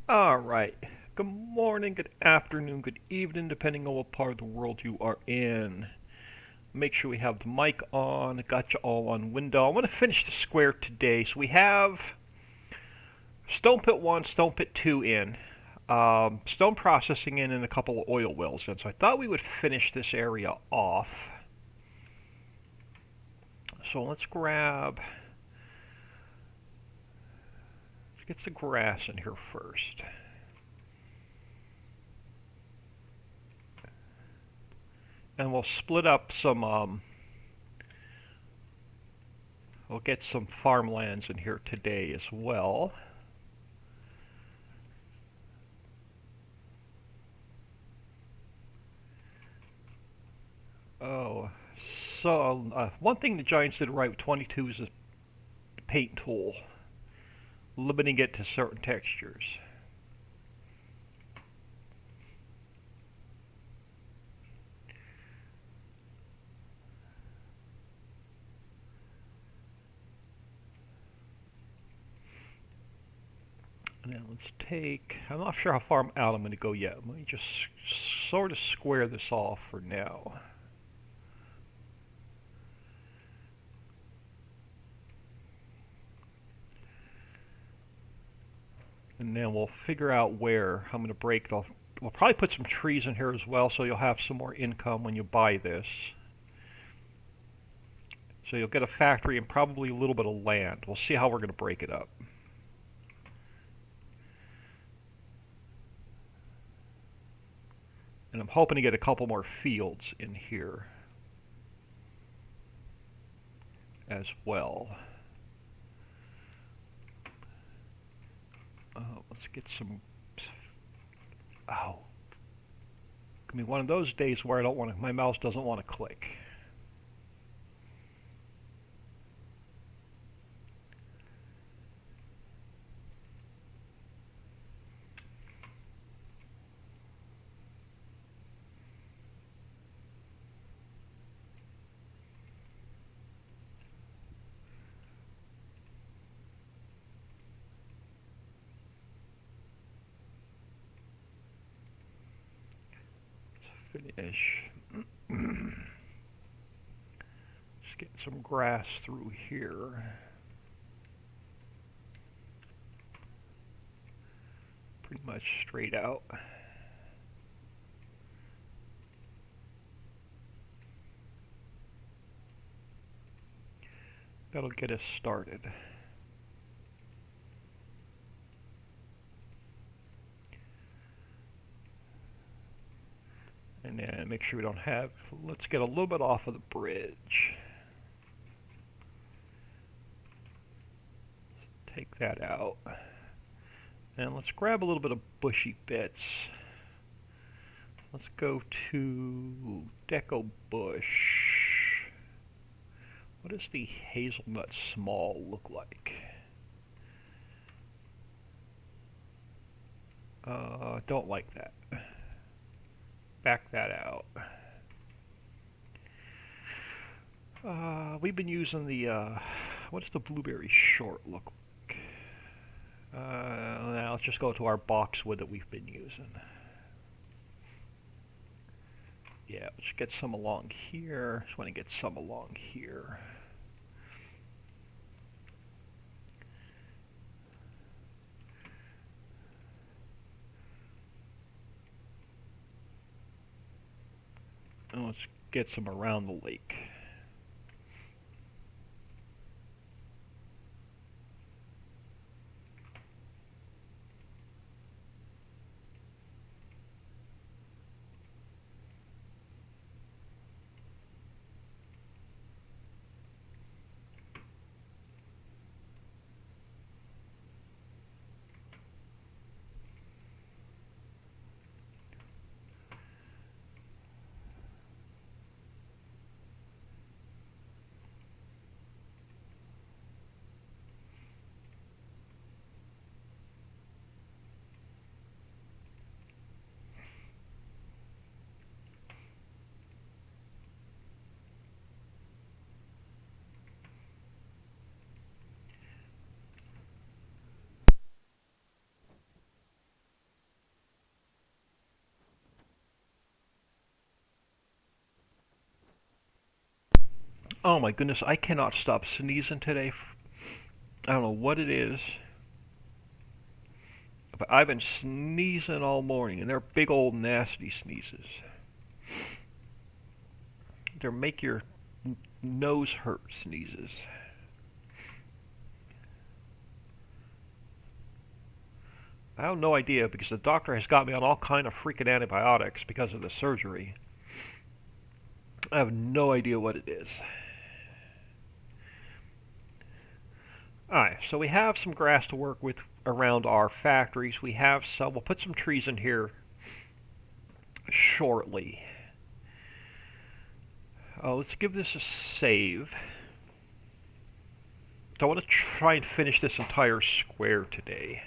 All right. Good morning, good afternoon, good evening, depending on what part of the world you are in. Make sure we have the mic on. Got you all on window. I want to finish the square today. So we have Stone Pit 1, Stone Pit 2 in, stone processing in, and a couple of oil wells in. So I thought we would finish this area off. So let's get the grass in here first. And we'll split up we'll get some farmlands in here today as well. Oh, so one thing the Giants did right with 22 is the paint tool, limiting it to certain textures. Now let's take, I'm not sure how far out I'm going to go yet. Let me just sort of square this off for now. And then we'll figure out where I'm going to break the, we'll probably put some trees in here as well so you'll have some more income when you buy this. So you'll get a factory and probably a little bit of land. We'll see how we're going to break it up. And I'm hoping to get a couple more fields in here as well. Let's get some. Oh, I mean, one of those days where I don't want to. My mouse doesn't want to click. Finish. Just get some grass through here. Pretty much straight out. That'll get us started. And then make sure we don't have, let's get a little bit off of the bridge. Take that out. And let's grab a little bit of bushy bits. Let's go to Deco Bush. What does the hazelnut small look like? Don't like that. Back that out. We've been using the, what does the blueberry short look like? Now let's just go to our boxwood that we've been using. Yeah, let's get some along here. Just want to get some along here. And let's get some around the lake. Oh my goodness, I cannot stop sneezing today. I don't know what it is, but I've been sneezing all morning, and they're big old nasty sneezes. They're make your nose hurt sneezes. I have no idea because the doctor has got me on all kind of freaking antibiotics because of the surgery. I have no idea what it is. Alright, so we have some grass to work with around our factories. We'll put some trees in here shortly. Let's give this a save. So I want to try and finish this entire square today.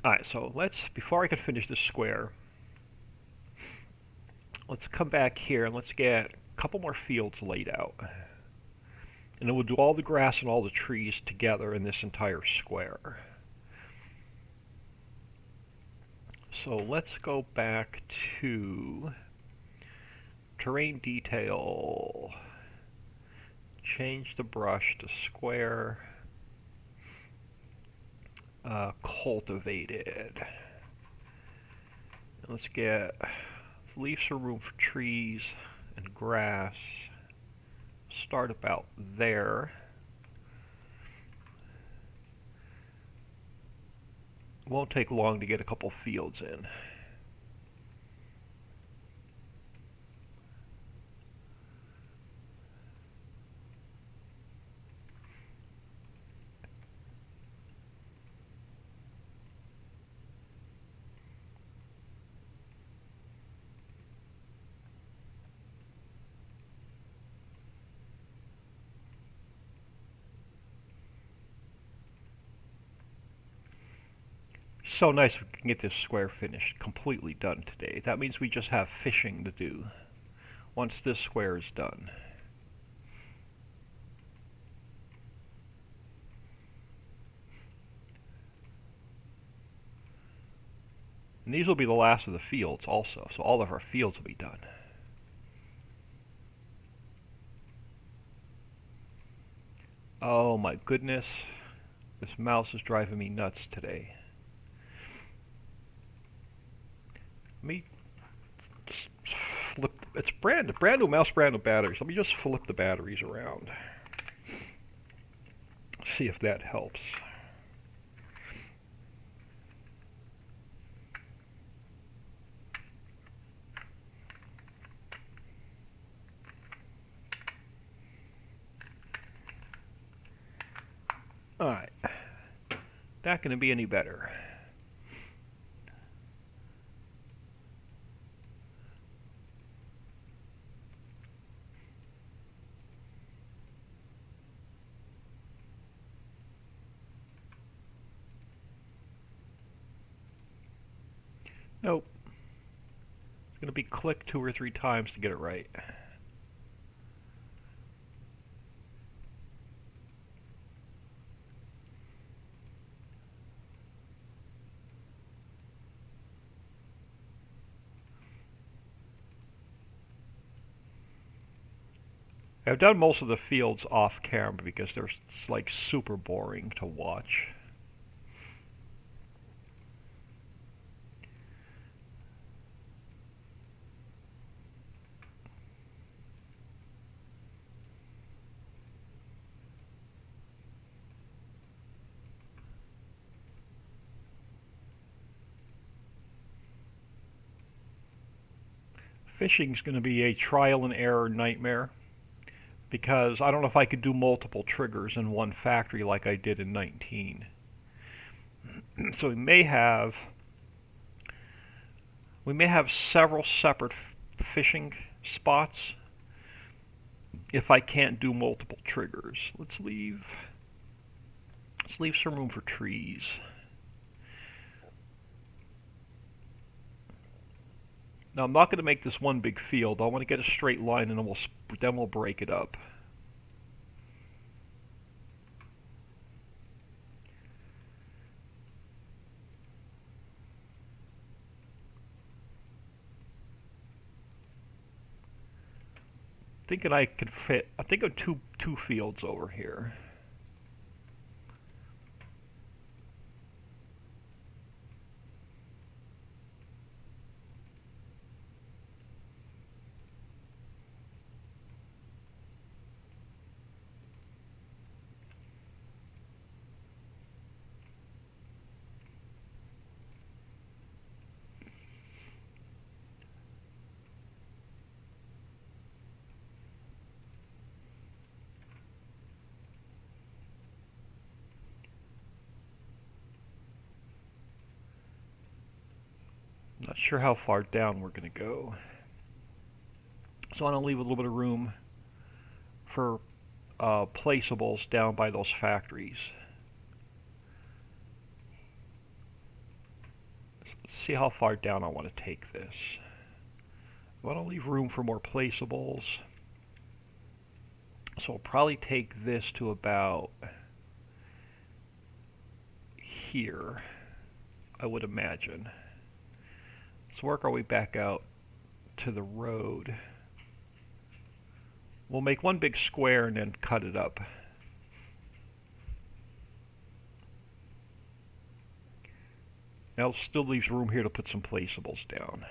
Alright, so before I can finish this square, let's come back here and let's get a couple more fields laid out. And then we'll do all the grass and all the trees together in this entire square. So let's go back to terrain detail, change the brush to square, cultivated. And leave some room for trees and grass. Start about there. Won't take long to get a couple fields in. So nice we can get this square finished, completely done today. That means we just have fishing to do once this square is done. And these will be the last of the fields also, so all of our fields will be done. Oh my goodness, this mouse is driving me nuts today. Let me just flip, it's brand new mouse, brand new batteries. Let me just flip the batteries around. See if that helps. Alright, that gonna be any better? Nope. It's going to be click 2 or 3 times to get it right. I've done most of the fields off camera because they're like super boring to watch. Fishing's going to be a trial and error nightmare because I don't know if I could do multiple triggers in one factory like I did in 19. So we may have several separate fishing spots if I can't do multiple triggers. Let's leave some room for trees. Now I'm not going to make this one big field. I want to get a straight line and then we'll break it up. Thinking I could fit, I think of two fields over here. Not sure how far down we're going to go. So I want to leave a little bit of room for placeables down by those factories. Let's see how far down I want to take this. I want to leave room for more placeables. So I'll probably take this to about here, I would imagine. Let's work our way back out to the road. We'll make one big square and then cut it up. Now it still leaves room here to put some placeables down.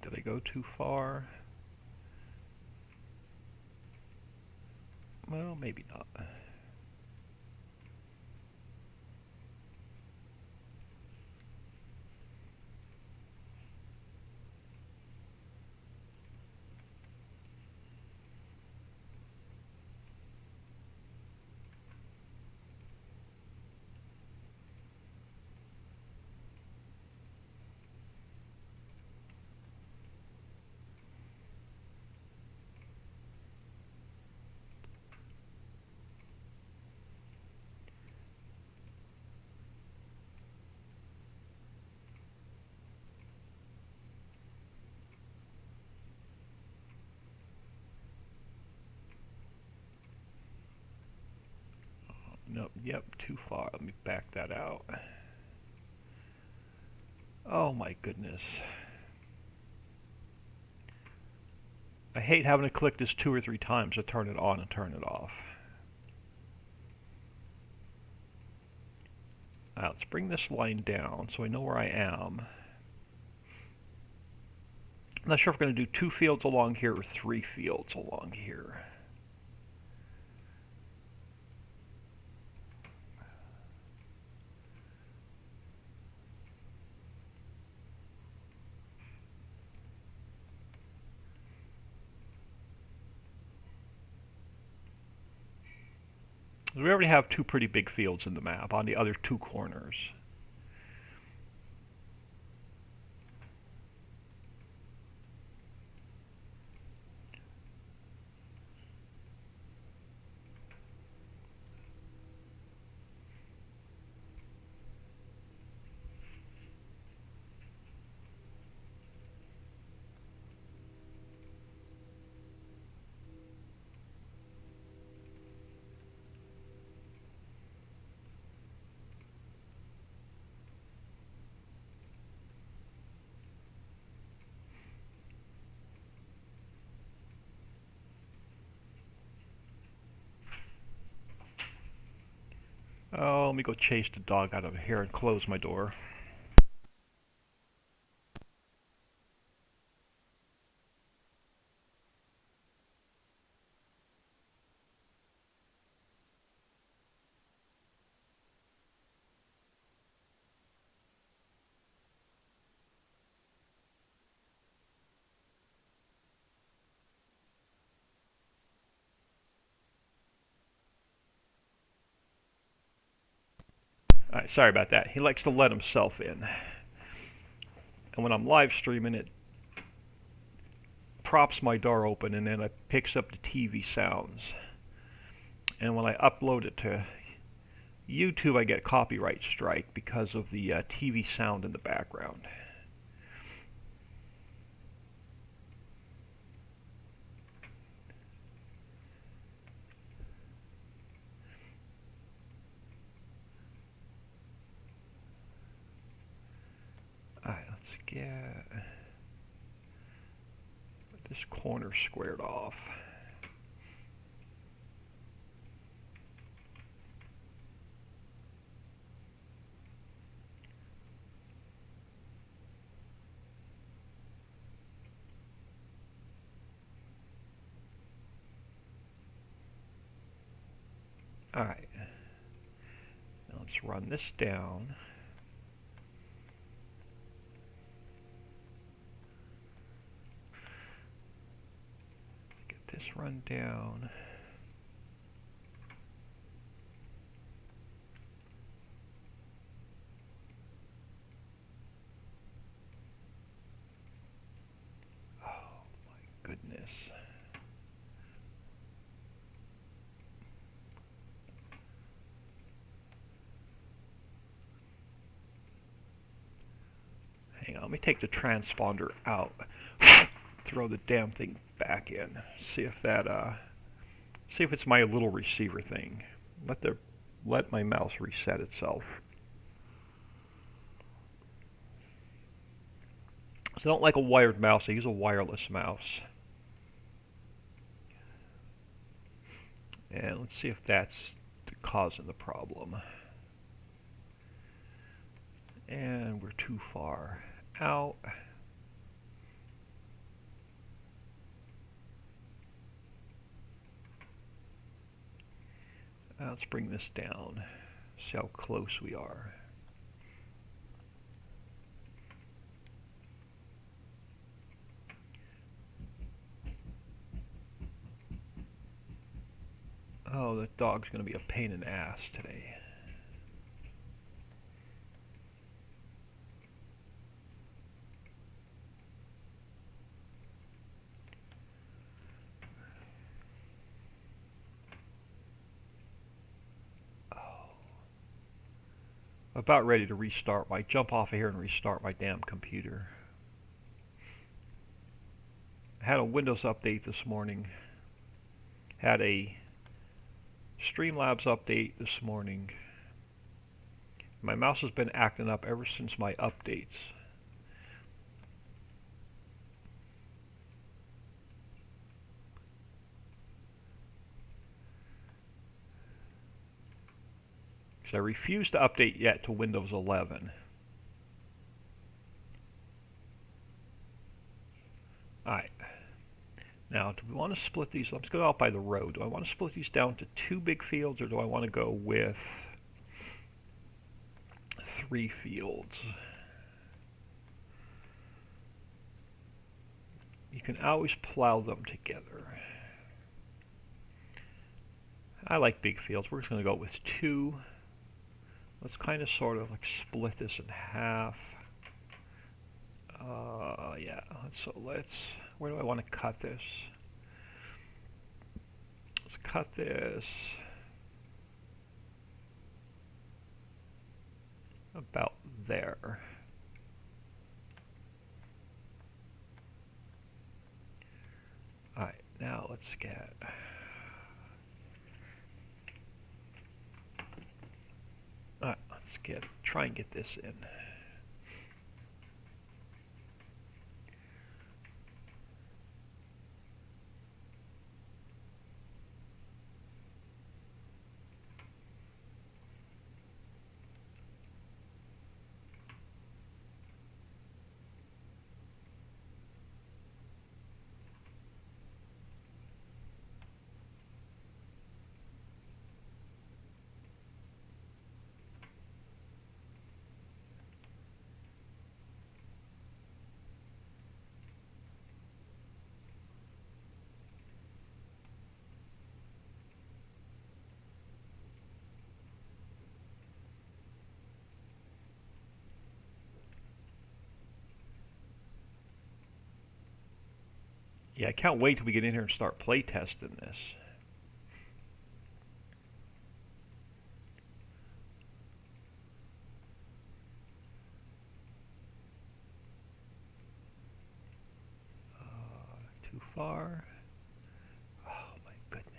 Did I go too far? Well, maybe not. Nope, yep, too far. Let me back that out. Oh my goodness. I hate having to click this 2 or 3 times to turn it on and turn it off. Now, let's bring this line down so I know where I am. I'm not sure if we're going to do 2 fields along here or 3 fields along here. We already have 2 pretty big fields in the map on the other 2 corners. Oh, let me go chase the dog out of here and close my door. Alright, sorry about that. He likes to let himself in. And when I'm live streaming, it props my door open and then it picks up the TV sounds. And when I upload it to YouTube, I get a copyright strike because of the TV sound in the background. get this corner squared off. Alright, now let's run this down. Get this run down. Oh my goodness. Hang on, let me take the transponder out. Throw the damn thing back in. See if that see if it's my little receiver thing. Let my mouse reset itself. So I don't like a wired mouse, I use a wireless mouse. And let's see if that's the cause of the problem. And we're too far out. Let's bring this down, see how close we are. Oh, the dog's going to be a pain in the ass today. About ready to restart. Jump off of here and restart my damn computer. I had a Windows update this morning. Had a Streamlabs update this morning. My mouse has been acting up ever since my updates. I refuse to update yet to Windows 11. Alright. Now, do we want to split these? Let's go out by the road. Do I want to split these down to 2 big fields, or do I want to go with 3 fields? You can always plow them together. I like big fields. We're just going to go with 2. Let's kind of sort of like split this in half. Yeah, where do I want to cut this? Let's cut this about there. Alright, now let's get... Alright, try and get this in. Yeah, I can't wait till we get in here and start play testing this. Too far. Oh my goodness.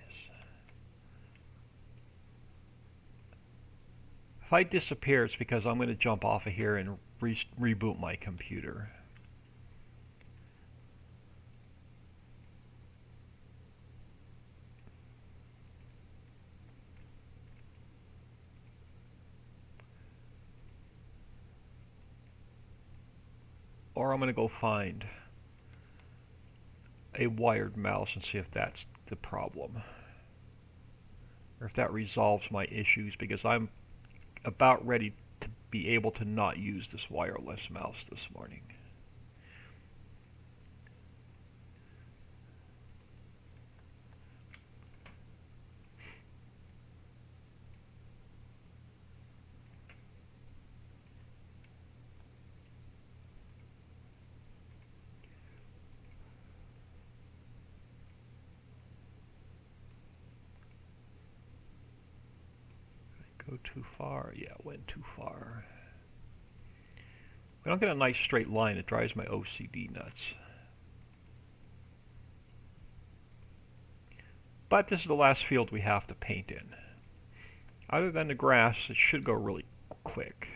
If I disappear, it's because I'm going to jump off of here and reboot my computer. Or I'm going to go find a wired mouse and see if that's the problem. Or if that resolves my issues, because I'm about ready to be able to not use this wireless mouse this morning. Go too far? Yeah, went too far. We don't get a nice straight line. It drives my OCD nuts. But this is the last field we have to paint in. Other than the grass, it should go really quick.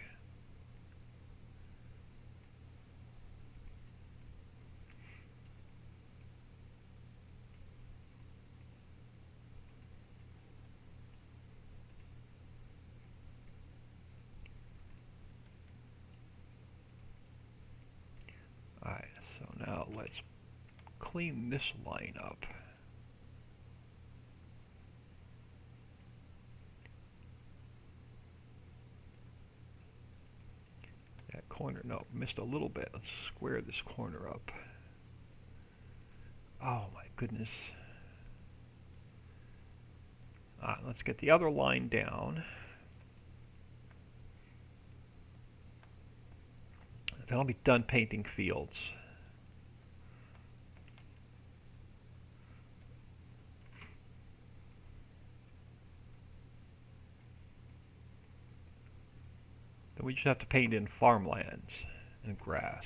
Alright, so now let's clean this line up. That corner, no, missed a little bit. Let's square this corner up. Oh my goodness. Let's get the other line down. Then I'll be done painting fields. Then we just have to paint in farmlands and grass.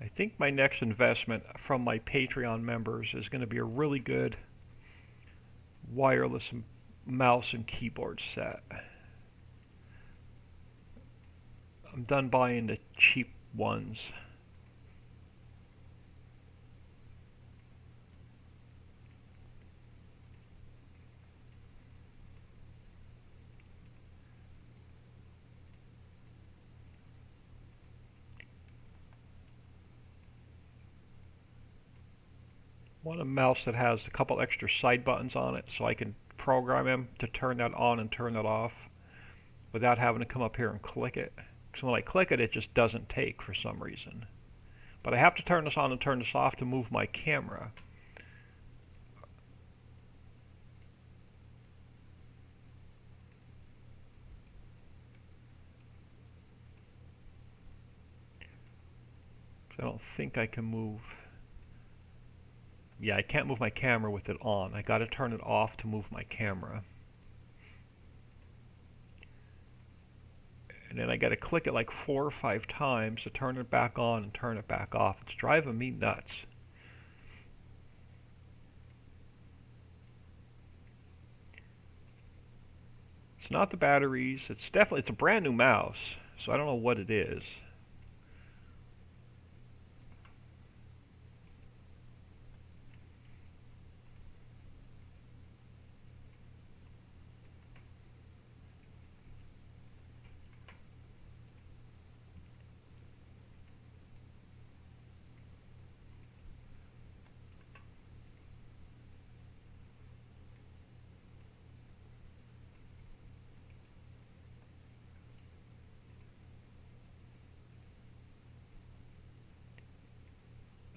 I think my next investment from my Patreon members is going to be a really good wireless mouse and keyboard set. I'm done buying the cheap ones. I want a mouse that has a couple extra side buttons on it so I can program them to turn that on and turn that off without having to come up here and click it. So when I click it, it just doesn't take for some reason. But I have to turn this on and turn this off to move my camera. So I don't think I can move. Yeah, I can't move my camera with it on. I got to turn it off to move my camera. And then I got to click it like 4 or 5 times to turn it back on and turn it back off. It's driving me nuts. It's not the batteries. It's a brand new mouse, so I don't know what it is.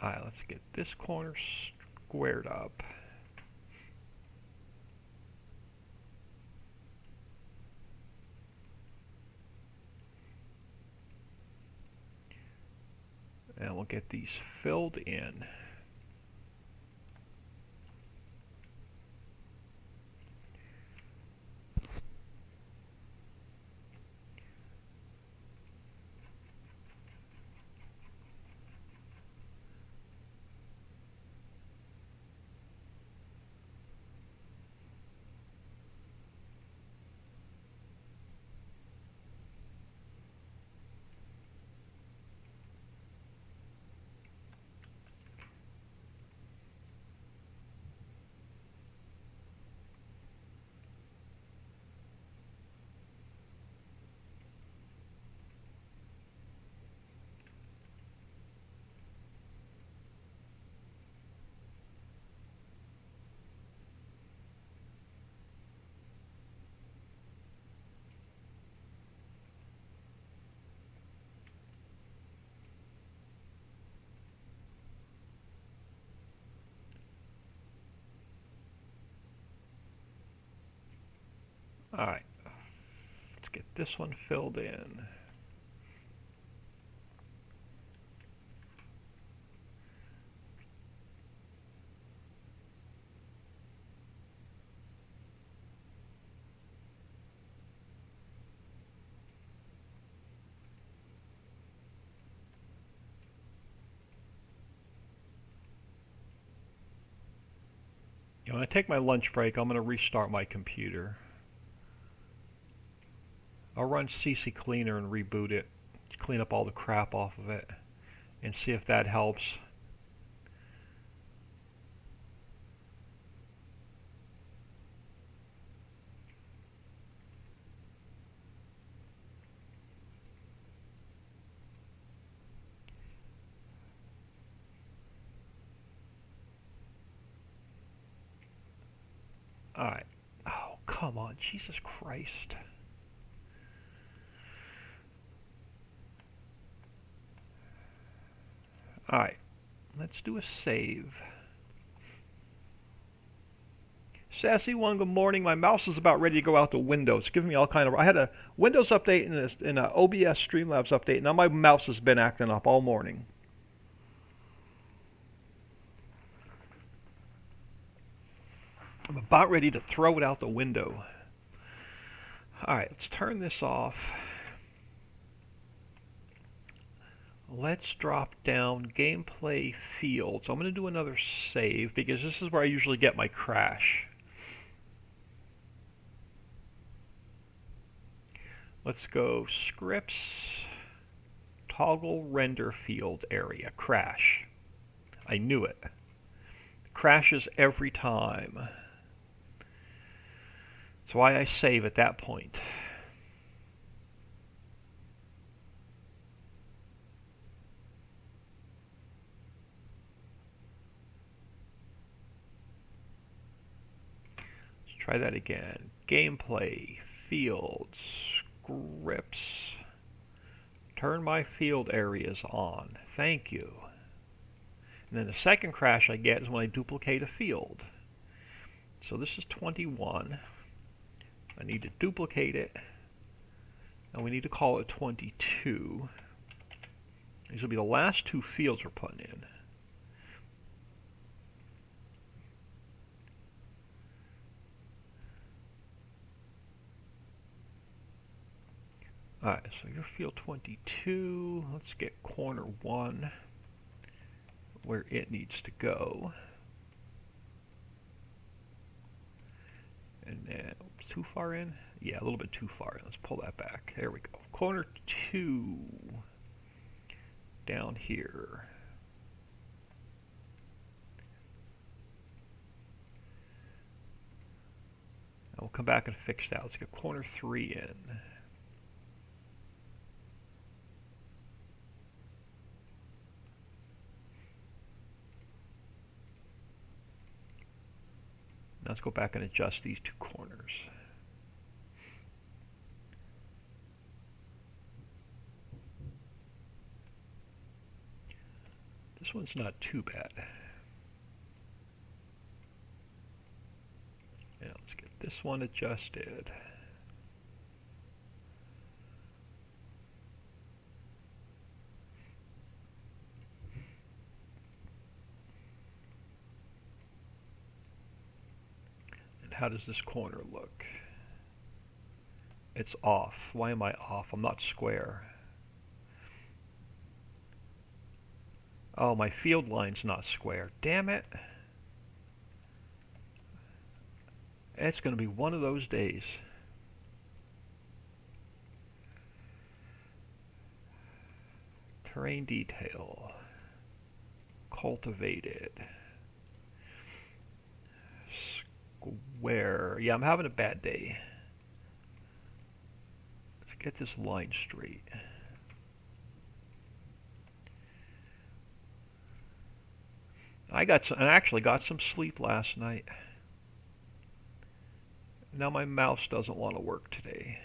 Alright, let's get this corner squared up. And we'll get these filled in. Alright, let's get this one filled in. When I take my lunch break, I'm going to restart my computer. I'll run CC Cleaner and reboot it, clean up all the crap off of it, and see if that helps. Alright. Oh, come on, Jesus Christ. Alright, let's do a save. Sassy one, good morning. My mouse is about ready to go out the window. It's giving me all kind of... I had a Windows update and an OBS Streamlabs update. Now my mouse has been acting up all morning. I'm about ready to throw it out the window. Alright, let's turn this off. Let's drop down gameplay fields. I'm going to do another save because this is where I usually get my crash. Let's go scripts, toggle render field area, crash. I knew it. Crashes every time. That's why I save at that point. Let's try that again. Gameplay, fields, scripts. Turn my field areas on. Thank you. And then the second crash I get is when I duplicate a field. So this is 21. I need to duplicate it, and we need to call it 22. These will be the last two fields we're putting in. Alright, so your field 22, let's get corner 1 where it needs to go. And then, too far in? Yeah, a little bit too far in. Let's pull that back. There we go. Corner 2 down here. And we'll come back and fix that. Let's get corner 3 in. Now let's go back and adjust these two corners. This one's not too bad. Now let's get this one adjusted. How does this corner look? It's off. Why am I off? I'm not square. Oh, my field line's not square. Damn it. It's going to be one of those days. Terrain detail. Cultivated. Square. Yeah, I'm having a bad day. Let's get this line straight. I actually got some sleep last night. Now my mouse doesn't want to work today.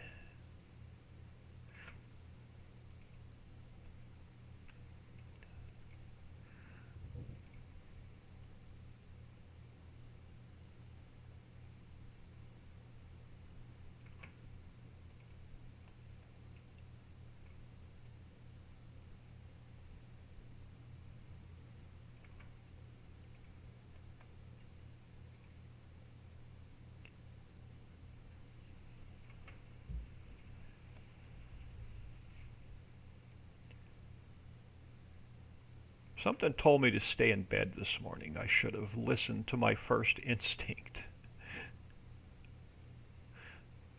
Something told me to stay in bed this morning. I should have listened to my first instinct.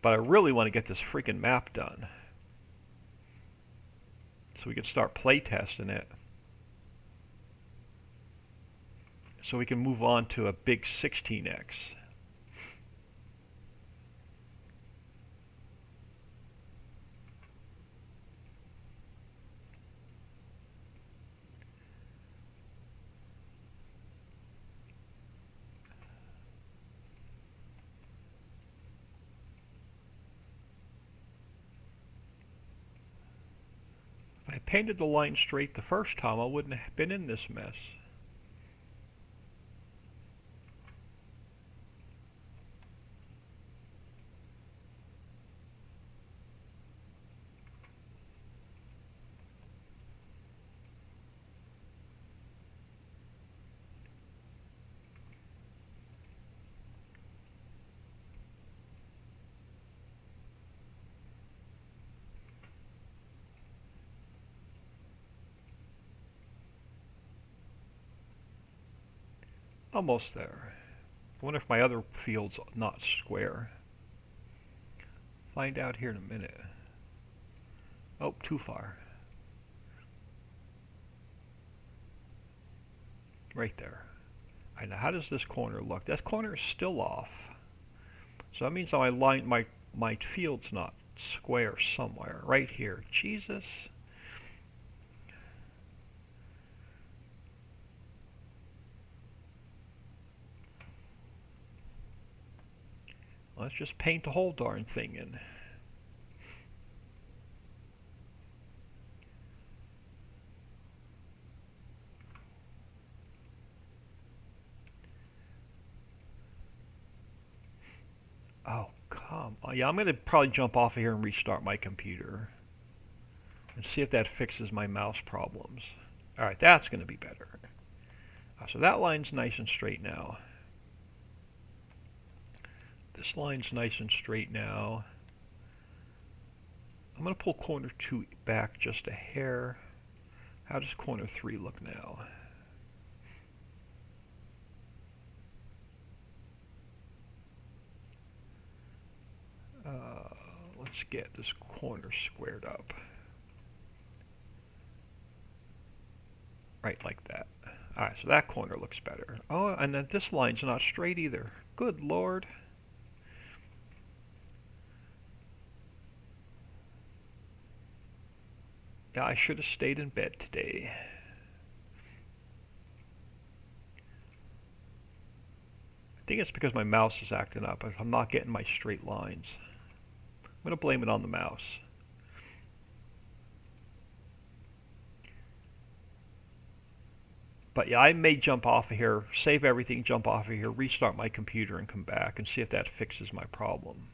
But I really want to get this freaking map done, so we can start playtesting it. So we can move on to a big 16x. If I painted the line straight the first time, I wouldn't have been in this mess. Almost there. I wonder if my other field's not square. Find out here in a minute. Oh, too far. Right there. Alright, now how does this corner look? That corner is still off. So that means my field's not square somewhere. Right here. Jesus. Let's just paint the whole darn thing in. Oh, come on. Yeah, I'm going to probably jump off of here and restart my computer and see if that fixes my mouse problems. Alright, that's going to be better. So that line's nice and straight now. This line's nice and straight now. I'm going to pull corner 2 back just a hair. How does corner 3 look now? Let's get this corner squared up. Right like that. Alright, so that corner looks better. Oh, and then this line's not straight either. Good Lord. Yeah, I should have stayed in bed today. I think it's because my mouse is acting up. I'm not getting my straight lines. I'm going to blame it on the mouse. But yeah, I may jump off of here, save everything, jump off of here, restart my computer and come back and see if that fixes my problem.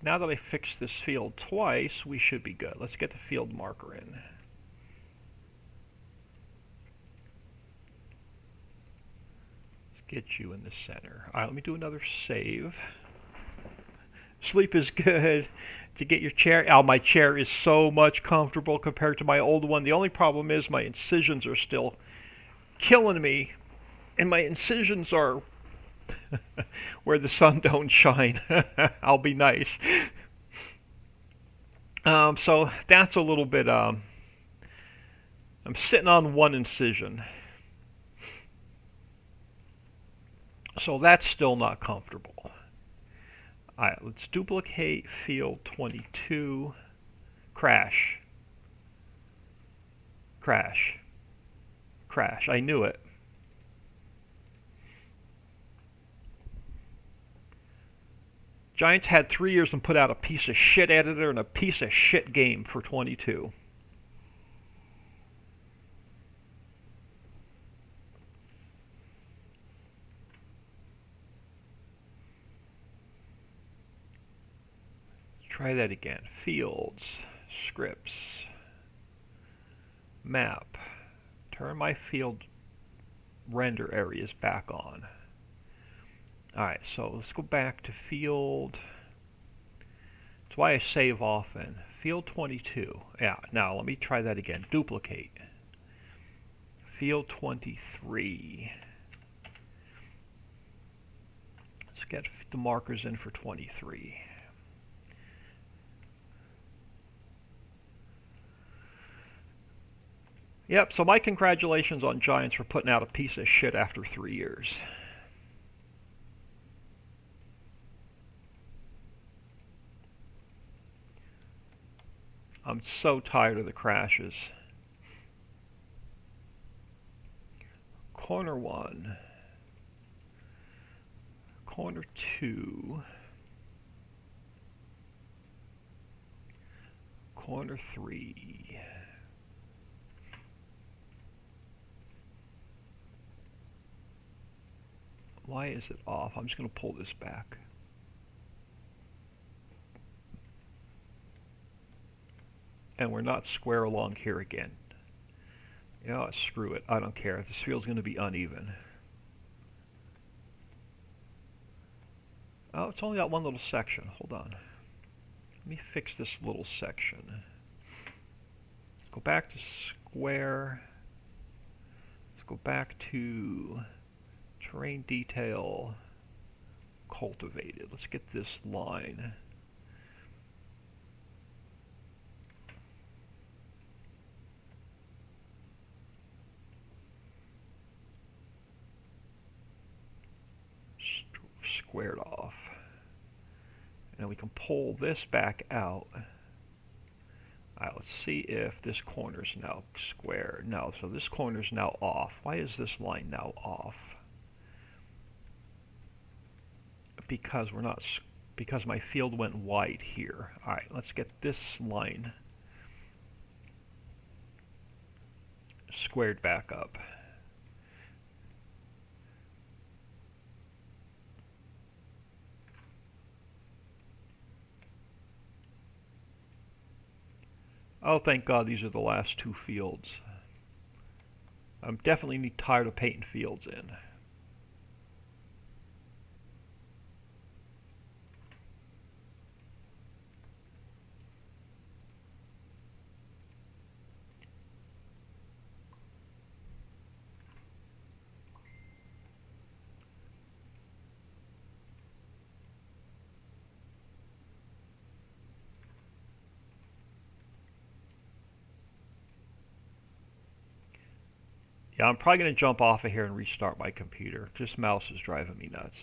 Now that I fixed this field twice, we should be good. Let's get the field marker in. Let's get you in the center. All right, let me do another save. Sleep is good. To get your chair. Oh, my chair is so much comfortable compared to my old one. The only problem is my incisions are still killing me. And my incisions are where the sun don't shine. I'll be nice. So that's a little bit, I'm sitting on one incision. So that's still not comfortable. Alright, let's duplicate field 22. Crash. Crash. Crash. I knew it. Giants had 3 years and put out a piece of shit editor and a piece of shit game for 22. Try that again. Fields, scripts, map. Turn my field render areas back on. Alright, so let's go back to field. That's why I save often. Field 22. Yeah, now let me try that again. Duplicate. Field 23. Let's get the markers in for 23. Yep, so my congratulations on Giants for putting out a piece of shit after 3 years. I'm so tired of the crashes. Corner 1. Corner 2. Corner 3. Why is it off? I'm just going to pull this back. And we're not square along here again. Yeah, screw it. I don't care. This field's going to be uneven. Oh, it's only got one little section. Hold on. Let me fix this little section. Let's go back to square. Let's go back to terrain detail, cultivated. Let's get this line. Squared off. And we can pull this back out. Alright, let's see if this corner's now square. No, so this corner's now off. Why is this line now off? Because we're not, because my field went wide here. Alright, let's get this line squared back up. Oh, thank God these are the last two fields. I'm definitely tired of painting fields in. Yeah, I'm probably going to jump off of here and restart my computer. This mouse is driving me nuts.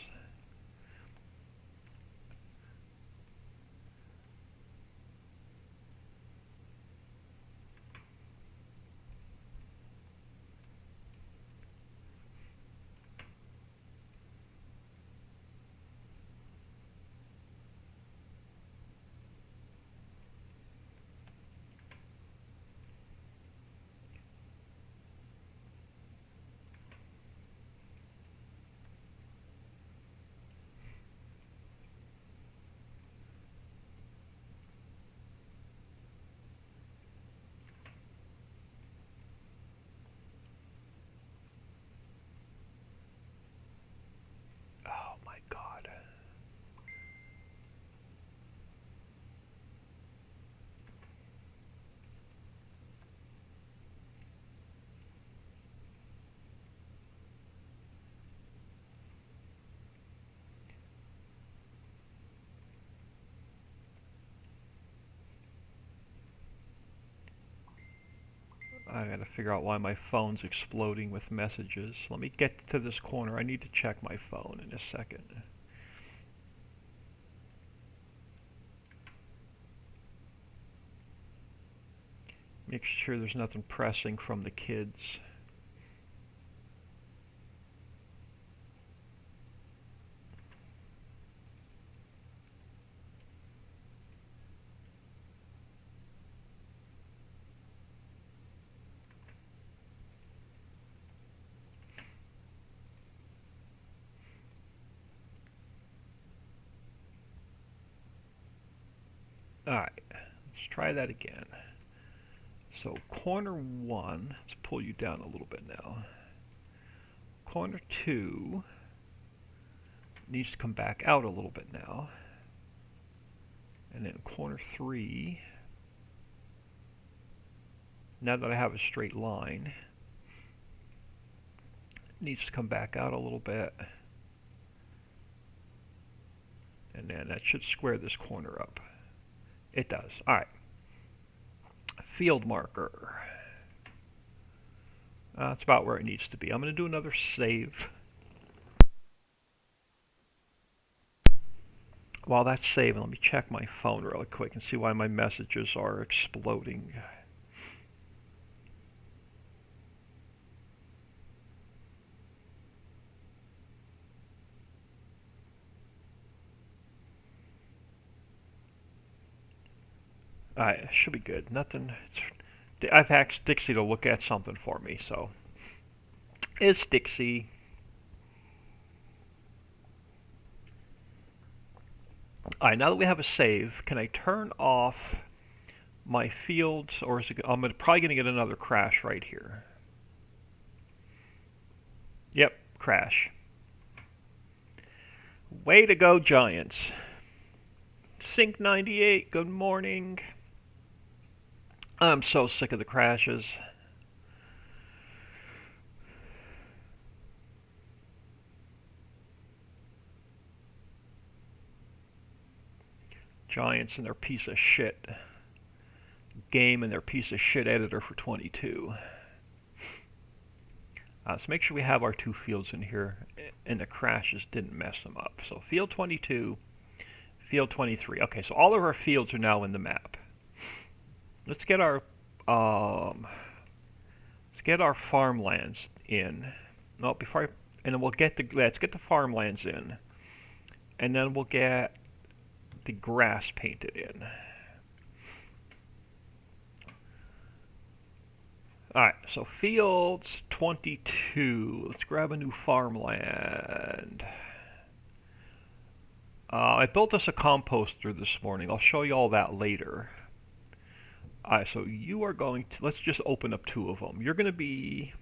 I gotta figure out why my phone's exploding with messages. Let me get to this corner. I need to check my phone in a second. Make sure there's nothing pressing from the kids. Alright, let's try that again. So corner 1, let's pull you down a little bit now. Corner 2 needs to come back out a little bit now. And then corner 3, now that I have a straight line, needs to come back out a little bit. And then that should square this corner up. It does. Alright. Field marker. That's about where it needs to be. I'm going to do another save. While that's saving, let me check my phone really quick and see why my messages are exploding. Alright, should be good. Nothing. I've asked Dixie to look at something for me, so. It's Dixie. Alright, now that we have a save, can I turn off my fields, or is it, I'm probably going to get another crash right here. Yep, crash. Way to go, Giants. Sync 98, good morning. I'm so sick of the crashes. Giants and their piece of shit game and their piece of shit editor for 22. So make sure we have our two fields in here and the crashes didn't mess them up. So field 22, field 23. Okay, so all of our fields are now in the map. Let's get our farmlands in. No, and then let's get the farmlands in, and then we'll get the grass painted in. Alright, so fields 22. Let's grab a new farmland. I built us a composter this morning. I'll show you all that later. Alright, so you are going to, let's just open up two of them. You're going to be,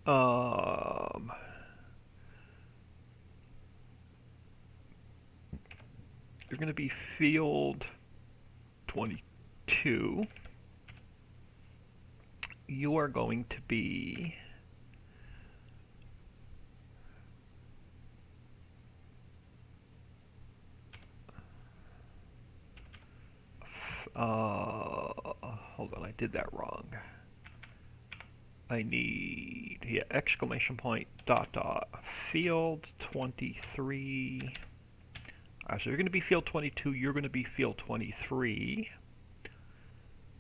you're going to be field 22. You are going to be hold on, I did that wrong. I need, yeah, exclamation point, dot, dot, field 23. So you're going to be field 22, you're going to be field 23.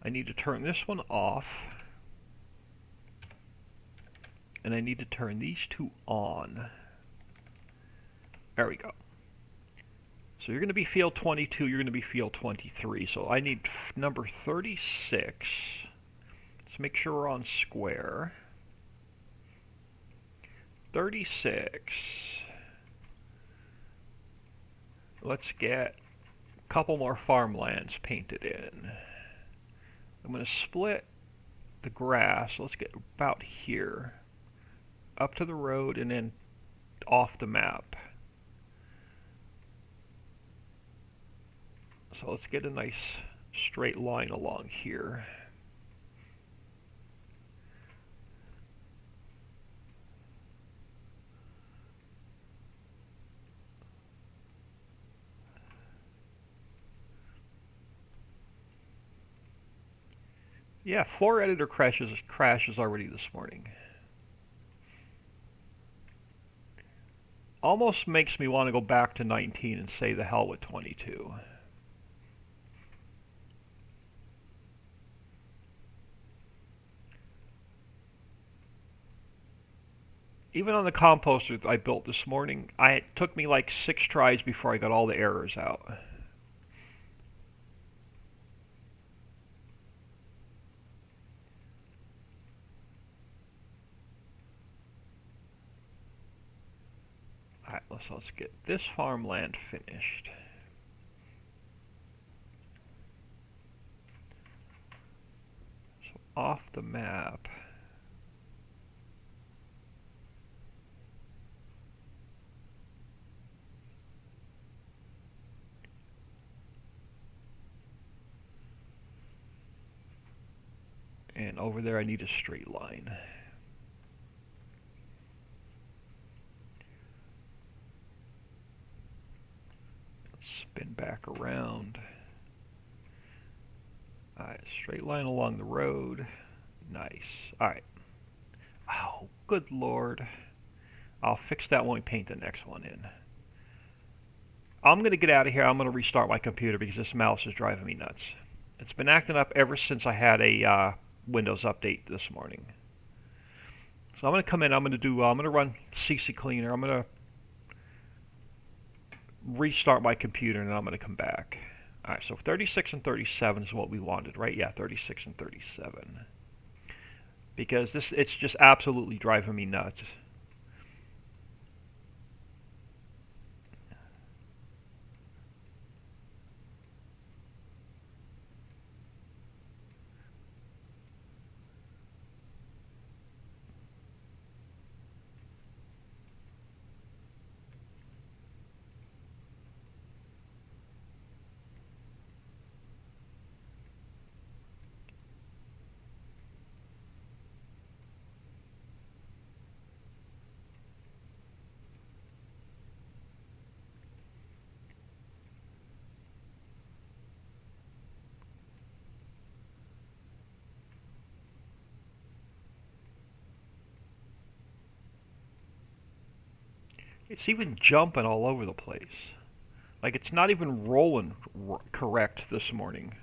I need to turn this one off. And I need to turn these two on. There we go. So you're going to be field 22, you're going to be field 23. So I need number 36. Let's make sure we're on square. 36. Let's get a couple more farmlands painted in. I'm going to split the grass. Let's get about here. Up to the road and then off the map. So let's get a nice straight line along here. Yeah, 4 editor crashes already this morning. Almost makes me want to go back to 19 and say the hell with 22. Even on the composter I built this morning, it took me like 6 tries before I got all the errors out. Alright, let's get this farmland finished. So off the map. And over there I need a straight line. Let's spin back around. Alright, straight line along the road. Nice. Alright. Oh, good lord. I'll fix that when we paint the next one in. I'm going to get out of here. I'm going to restart my computer because this mouse is driving me nuts. It's been acting up ever since I had a Windows update this morning. So I'm going to come in. I'm going to run CC Cleaner. I'm going to restart my computer, and then I'm going to come back. All right, so 36 and 37 is what we wanted, right? Yeah, 36 and 37. Because it's just absolutely driving me nuts. It's even jumping all over the place. Like it's not even rolling correct this morning.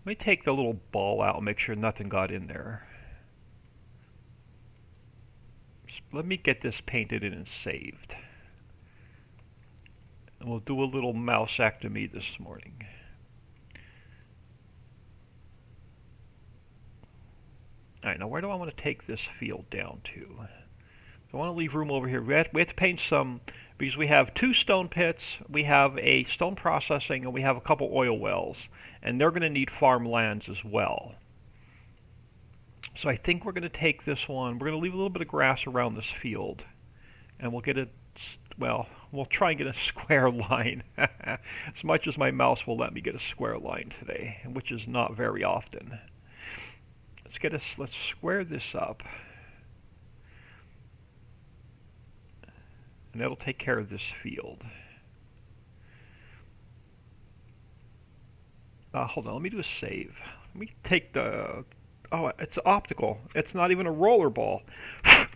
Let me take the little ball out and make sure nothing got in there. Let me get this painted in and saved. And we'll do a little mousectomy this morning. Alright, now where do I want to take this field down to? I want to leave room over here. We have to paint some, because we have 2 stone pits, we have a stone processing, and we have a couple oil wells. And they're going to need farmlands as well. So I think we're going to take this one, we're going to leave a little bit of grass around this field. And we'll get it, well, we'll try and get a square line. As much as my mouse will let me get a square line today, which is not very often. Let's square this up. And that'll take care of this field. Hold on, let me do a save. Let me take the... Oh, it's optical. It's not even a roller ball. It's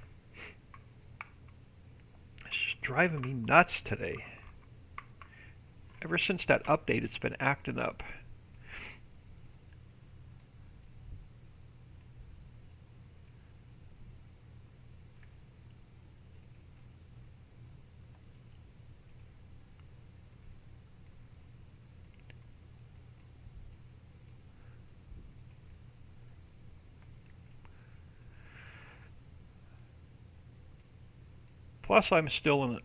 just driving me nuts today. Ever since that update, it's been acting up. Plus, I'm still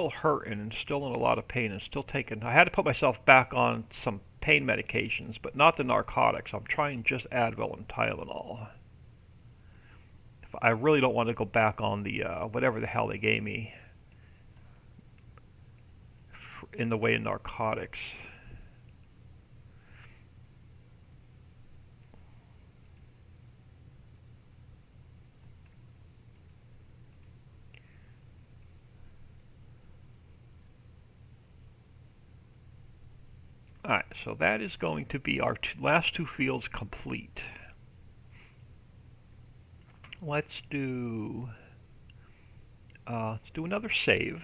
hurting and still in a lot of pain and still taking. I had to put myself back on some pain medications, but not the narcotics. I'm trying just Advil and Tylenol. I really don't want to go back on the whatever the hell they gave me in the way of narcotics. Alright, so that is going to be our last two fields complete. Let's do another save.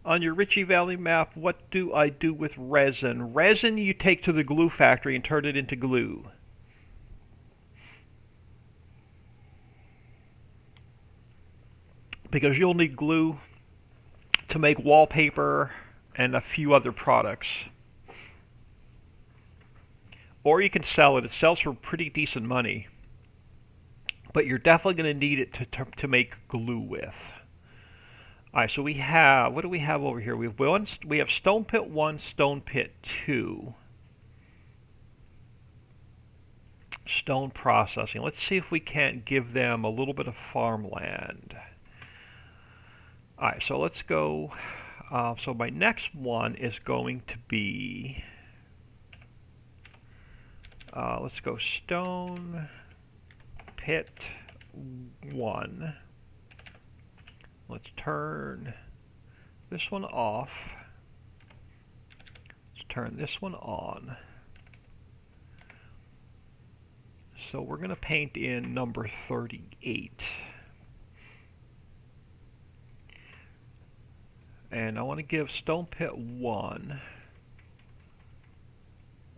On your Ricci Valley map, what do I do with resin? Resin you take to the glue factory and turn it into glue. Because you'll need glue to make wallpaper and a few other products. Or you can sell it. It sells for pretty decent money. But you're definitely going to need it to make glue with. Alright, so we have, what do we have over here? We have Stone Pit 1, Stone Pit 2. Stone processing. Let's see if we can't give them a little bit of farmland. Alright, so let's go, so my next one is going to be, let's go Stone Pit 1. Let's turn this one off. Let's turn this one on. So we're going to paint in number 38. And I want to give Stone Pit 1,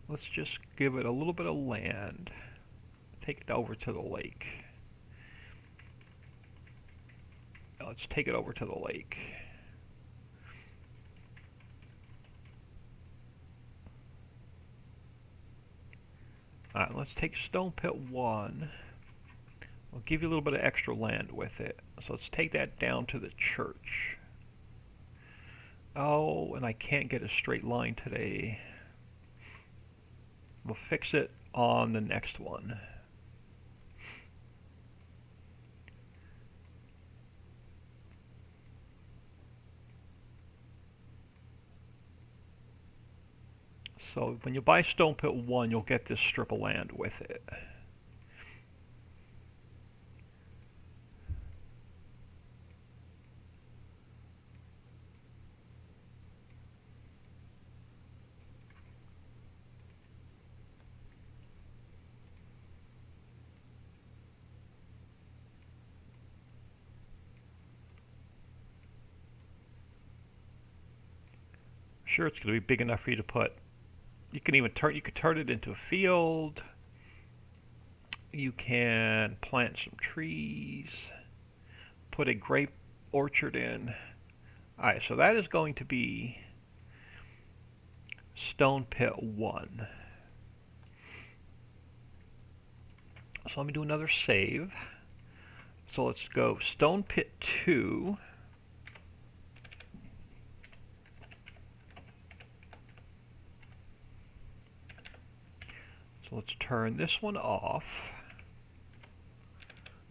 let's just give it a little bit of land. Take it over to the lake. Let's take it over to the lake. Alright, let's take Stone Pit 1. We'll give you a little bit of extra land with it. So let's take that down to the church. Oh, and I can't get a straight line today. We'll fix it on the next one. So when you buy Stone Pit 1, you'll get this strip of land with it. Sure, it's going to be big enough for you to put. You can even turn it into a field. You can plant some trees, put a grape orchard in. Alright, so that is going to be Stone Pit 1. So let me do another save. So let's go Stone Pit 2. Let's turn this one off.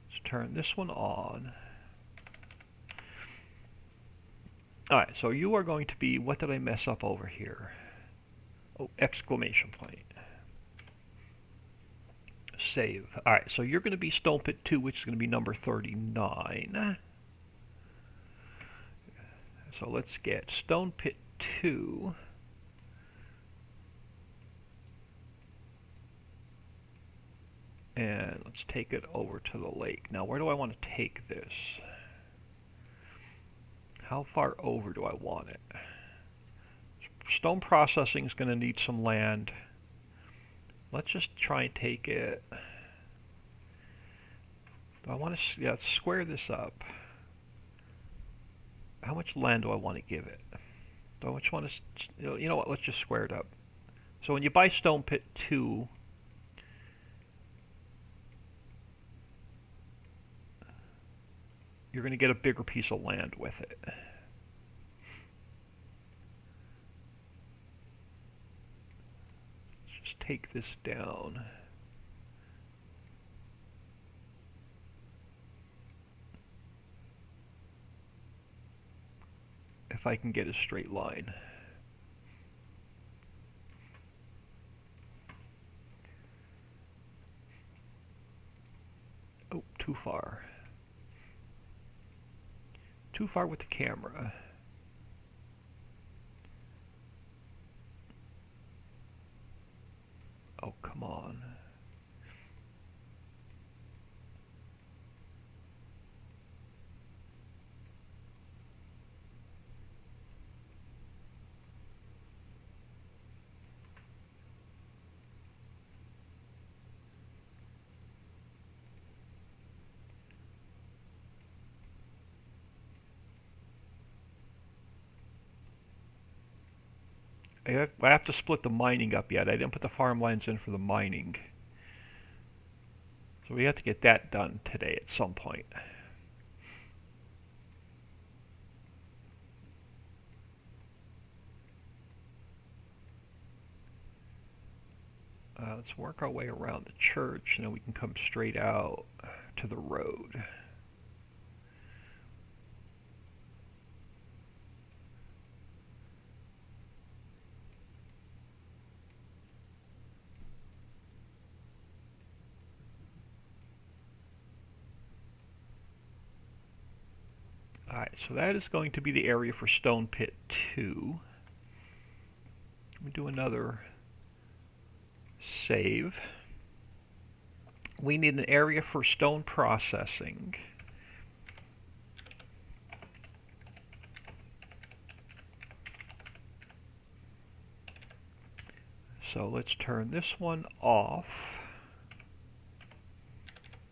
Let's turn this one on. Alright, so you are going to be, what did I mess up over here? Oh, exclamation point. Save. Alright, so you're going to be Stone Pit 2, which is going to be number 39. So let's get Stone Pit 2. And let's take it over to the lake. Now, where do I want to take this? How far over do I want it? Stone processing is going to need some land. Let's just try and take it. Do I want to, yeah, square this up. How much land do I want to give it? Do I just want to, you know what, let's just square it up. So when you buy Stone Pit 2, you're going to get a bigger piece of land with it. Let's just take this down. If I can get a straight line. Oh, too far. Too far with the camera. come on. I have to split the mining up yet. I didn't put the farmlands in for the mining. So we have to get that done today at some point. Let's work our way around the church, and then we can come straight out to the road. Alright, so that is going to be the area for Stone Pit 2. Let me do another save. We need an area for stone processing. So let's turn this one off.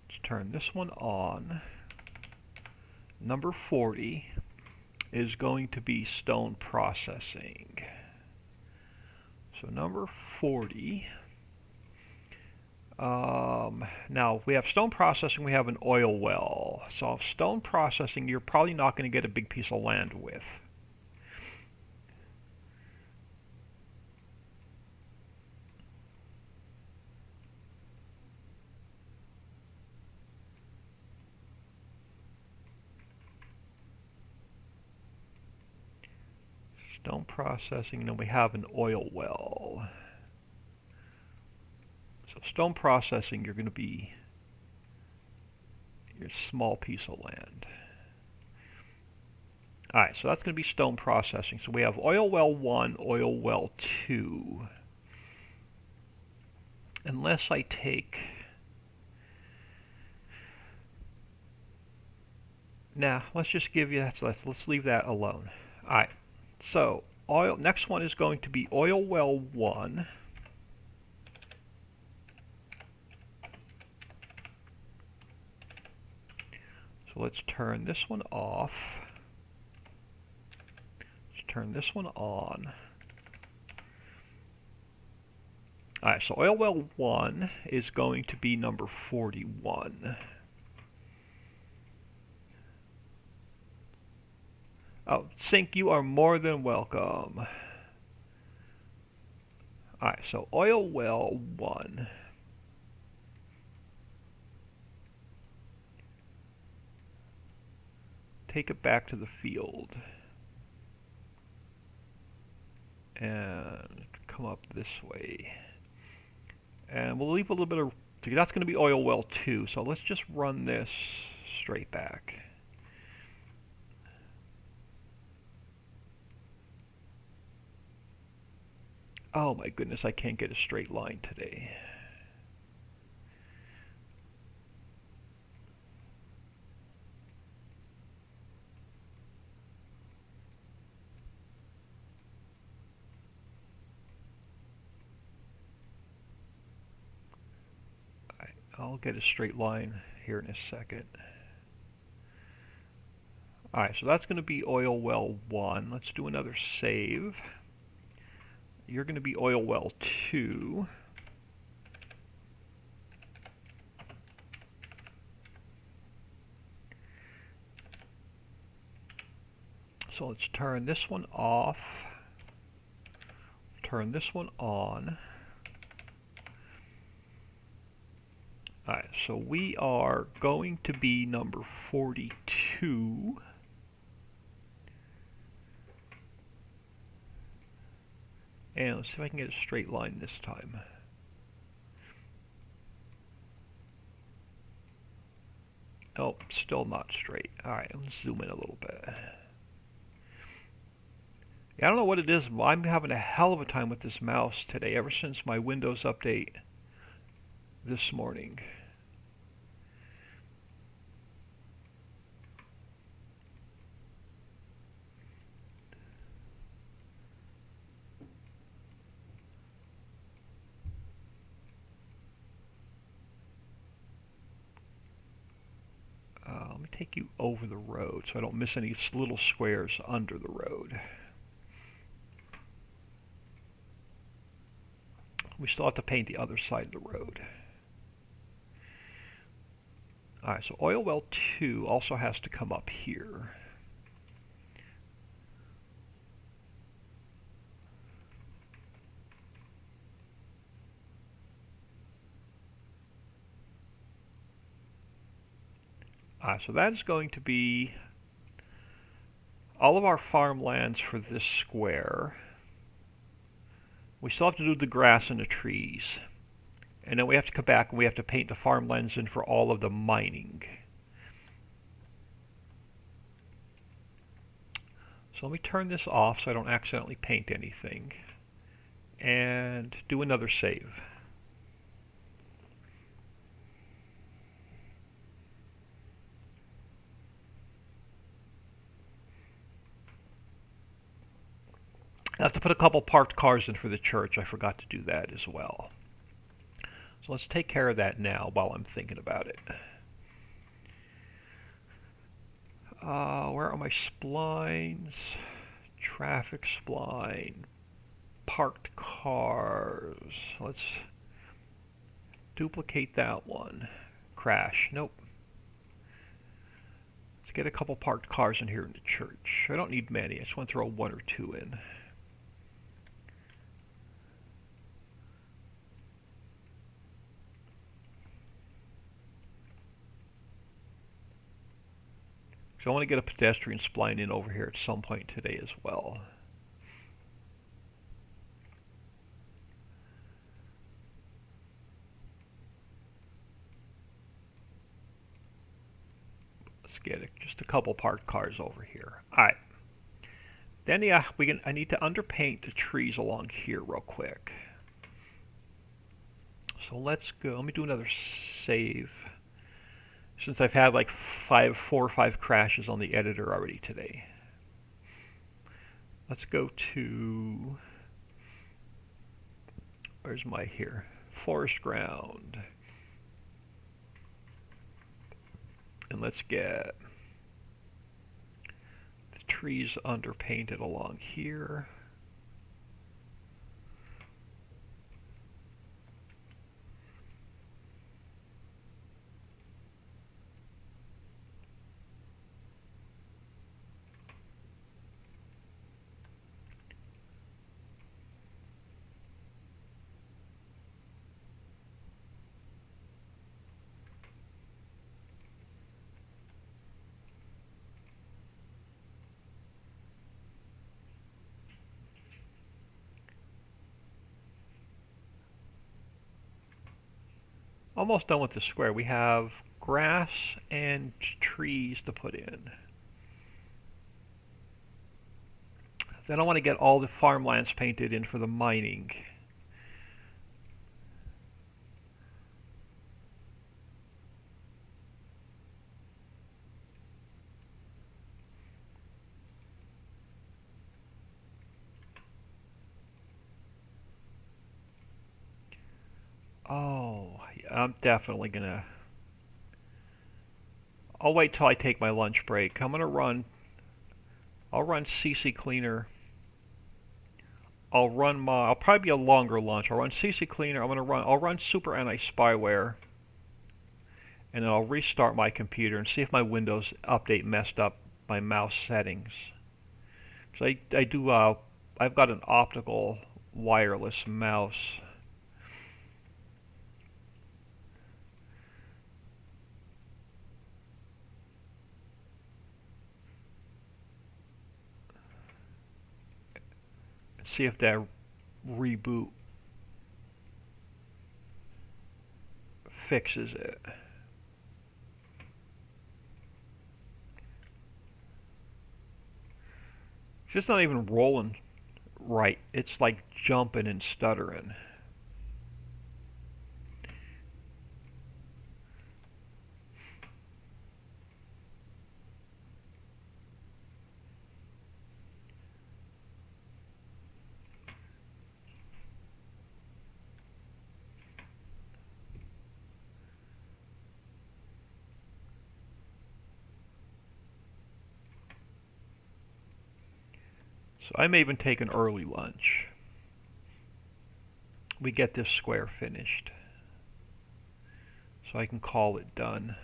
Let's turn this one on. Number 40 is going to be stone processing. So number 40. Now, we have stone processing, we have an oil well. So stone processing, you're probably not going to get a big piece of land with. Stone processing, and then we have an oil well. So stone processing, you're going to be your small piece of land. Alright, so that's going to be stone processing. So we have oil well 1, oil well 2. Unless I take... Nah, let's just give you that. Let's leave that alone. Alright, so next one is going to be oil well 1. So let's turn this one off. Let's turn this one on. Alright, so oil well 1 is going to be number 41. Oh, Sink, you are more than welcome. Alright, so oil well 1. Take it back to the field. And come up this way. And we'll leave a little bit of... That's going to be oil well 2, so let's just run this straight back. Oh my goodness, I can't get a straight line today. I'll get a straight line here in a second. Alright, so that's going to be oil well 1. Let's do another save. You're going to be oil well 2. So let's turn this one off. Turn this one on. Alright, so we are going to be number 42. And let's see if I can get a straight line this time. Oh, still not straight. Alright, let's zoom in a little bit. Yeah, I don't know what it is, but I'm having a hell of a time with this mouse today ever since my Windows update this morning. Let me take you over the road so I don't miss any little squares under the road. We still have to paint the other side of the road. Alright, so oil well 2 also has to come up here. So that's going to be all of our farmlands for this square. We still have to do the grass and the trees. And then we have to come back and we have to paint the farmlands in for all of the mining. So let me turn this off so I don't accidentally paint anything. And do another save. I have to put a couple parked cars in for the church. I forgot to do that as well. So let's take care of that now while I'm thinking about it. Where are my splines? Traffic spline. Parked cars. Let's duplicate that one. Crash. Nope. Let's get a couple parked cars in here in the church. I don't need many. I just want to throw 1 or 2 in. So I want to get a pedestrian spline in over here at some point today as well. Let's get just a couple parked cars over here. Alright. Then I need to underpaint the trees along here real quick. So let's go. Let me do another save. Since I've had like 4 or 5 crashes on the editor already today. Let's go to, where's my here? Forest ground. And let's get the trees underpainted along here. Almost done with the square. We have grass and trees to put in. Then I want to get all the farmlands painted in for the mining. Oh, I'm definitely gonna. I'll wait till I take my lunch break. I'll run CC Cleaner. I'll probably be a longer lunch. I'll run CC Cleaner. I'll run Super Anti-Spyware. And then I'll restart my computer and see if my Windows update messed up my mouse settings. So I've got an optical wireless mouse. See if that reboot fixes it. It's just not even rolling right. It's like jumping and stuttering. So I may even take an early lunch. We get this square finished. So I can call it done.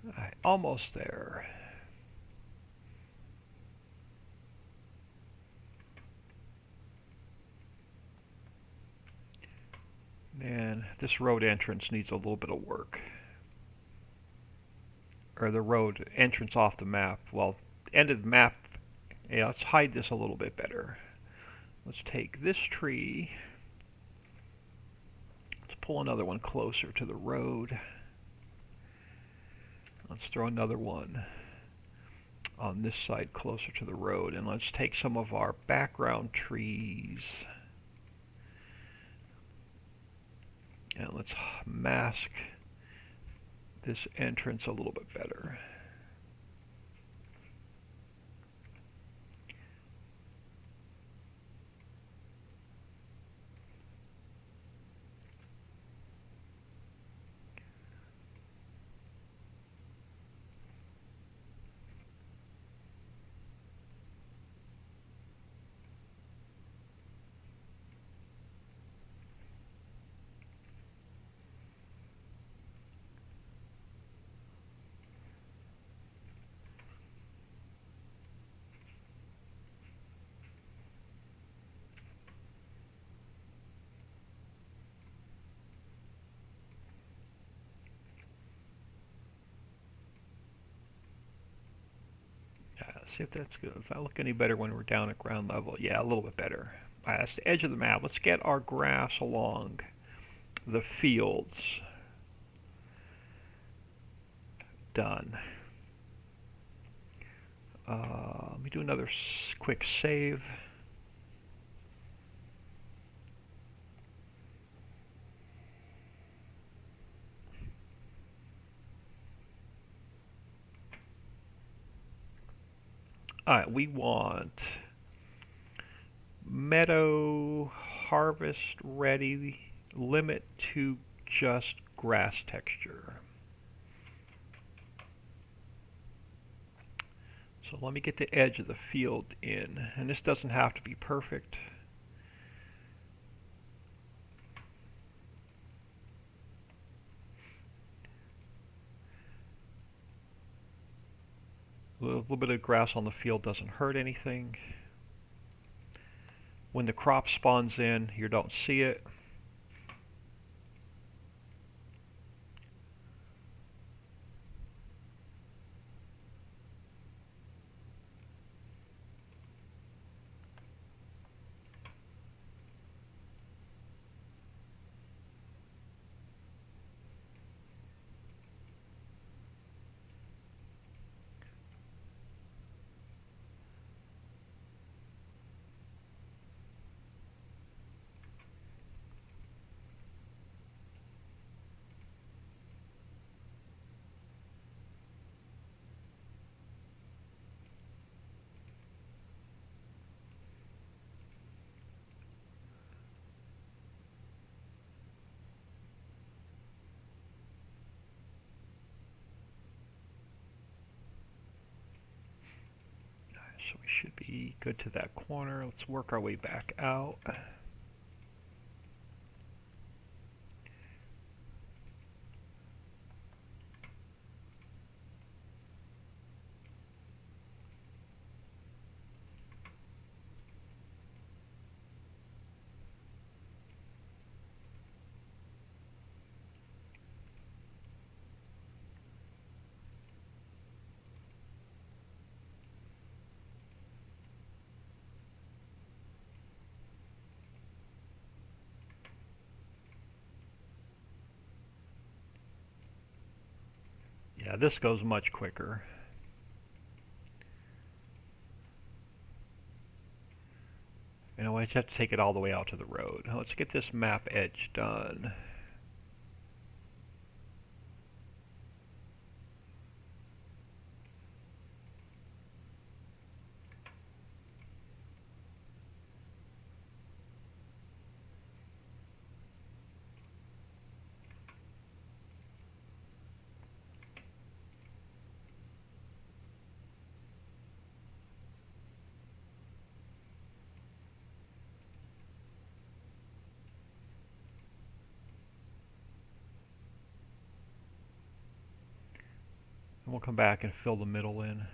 Alright, almost there. Man, this road entrance needs a little bit of work. Or the road entrance off the map. Well, end of the map. Yeah, let's hide this a little bit better. Let's take this tree. Let's pull another one closer to the road. Let's throw another one on this side closer to the road. And let's take some of our background trees. And let's mask this entrance a little bit better. See if that's good. Does that look any better when we're down at ground level? Yeah, a little bit better. That's the edge of the map. Let's get our grass along the fields done. Let me do another quick save. Alright, we want meadow harvest ready, limit to just grass texture. So let me get the edge of the field in, and this doesn't have to be perfect. A little bit of grass on the field doesn't hurt anything. When the crop spawns in, you don't see it. So we should be good to that corner. Let's work our way back out. Yeah, this goes much quicker. And I just have to take it all the way out to the road. Let's get this map edge done. And we'll come back and fill the middle in.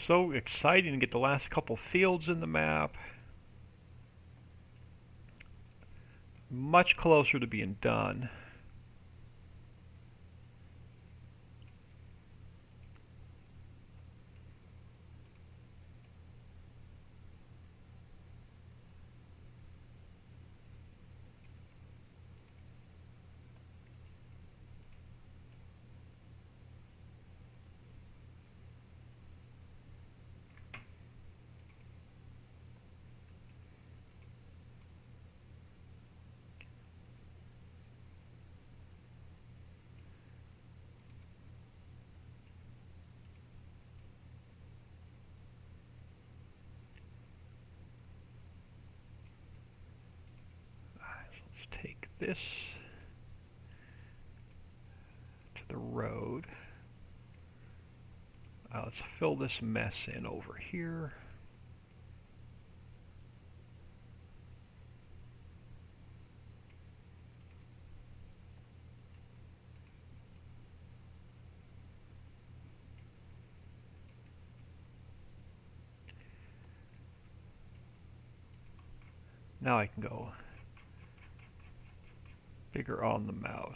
So exciting to get the last couple fields in the map. Much closer to being done. Let's take this to the road. Let's fill this mess in over here. Now I can go bigger on the mouse.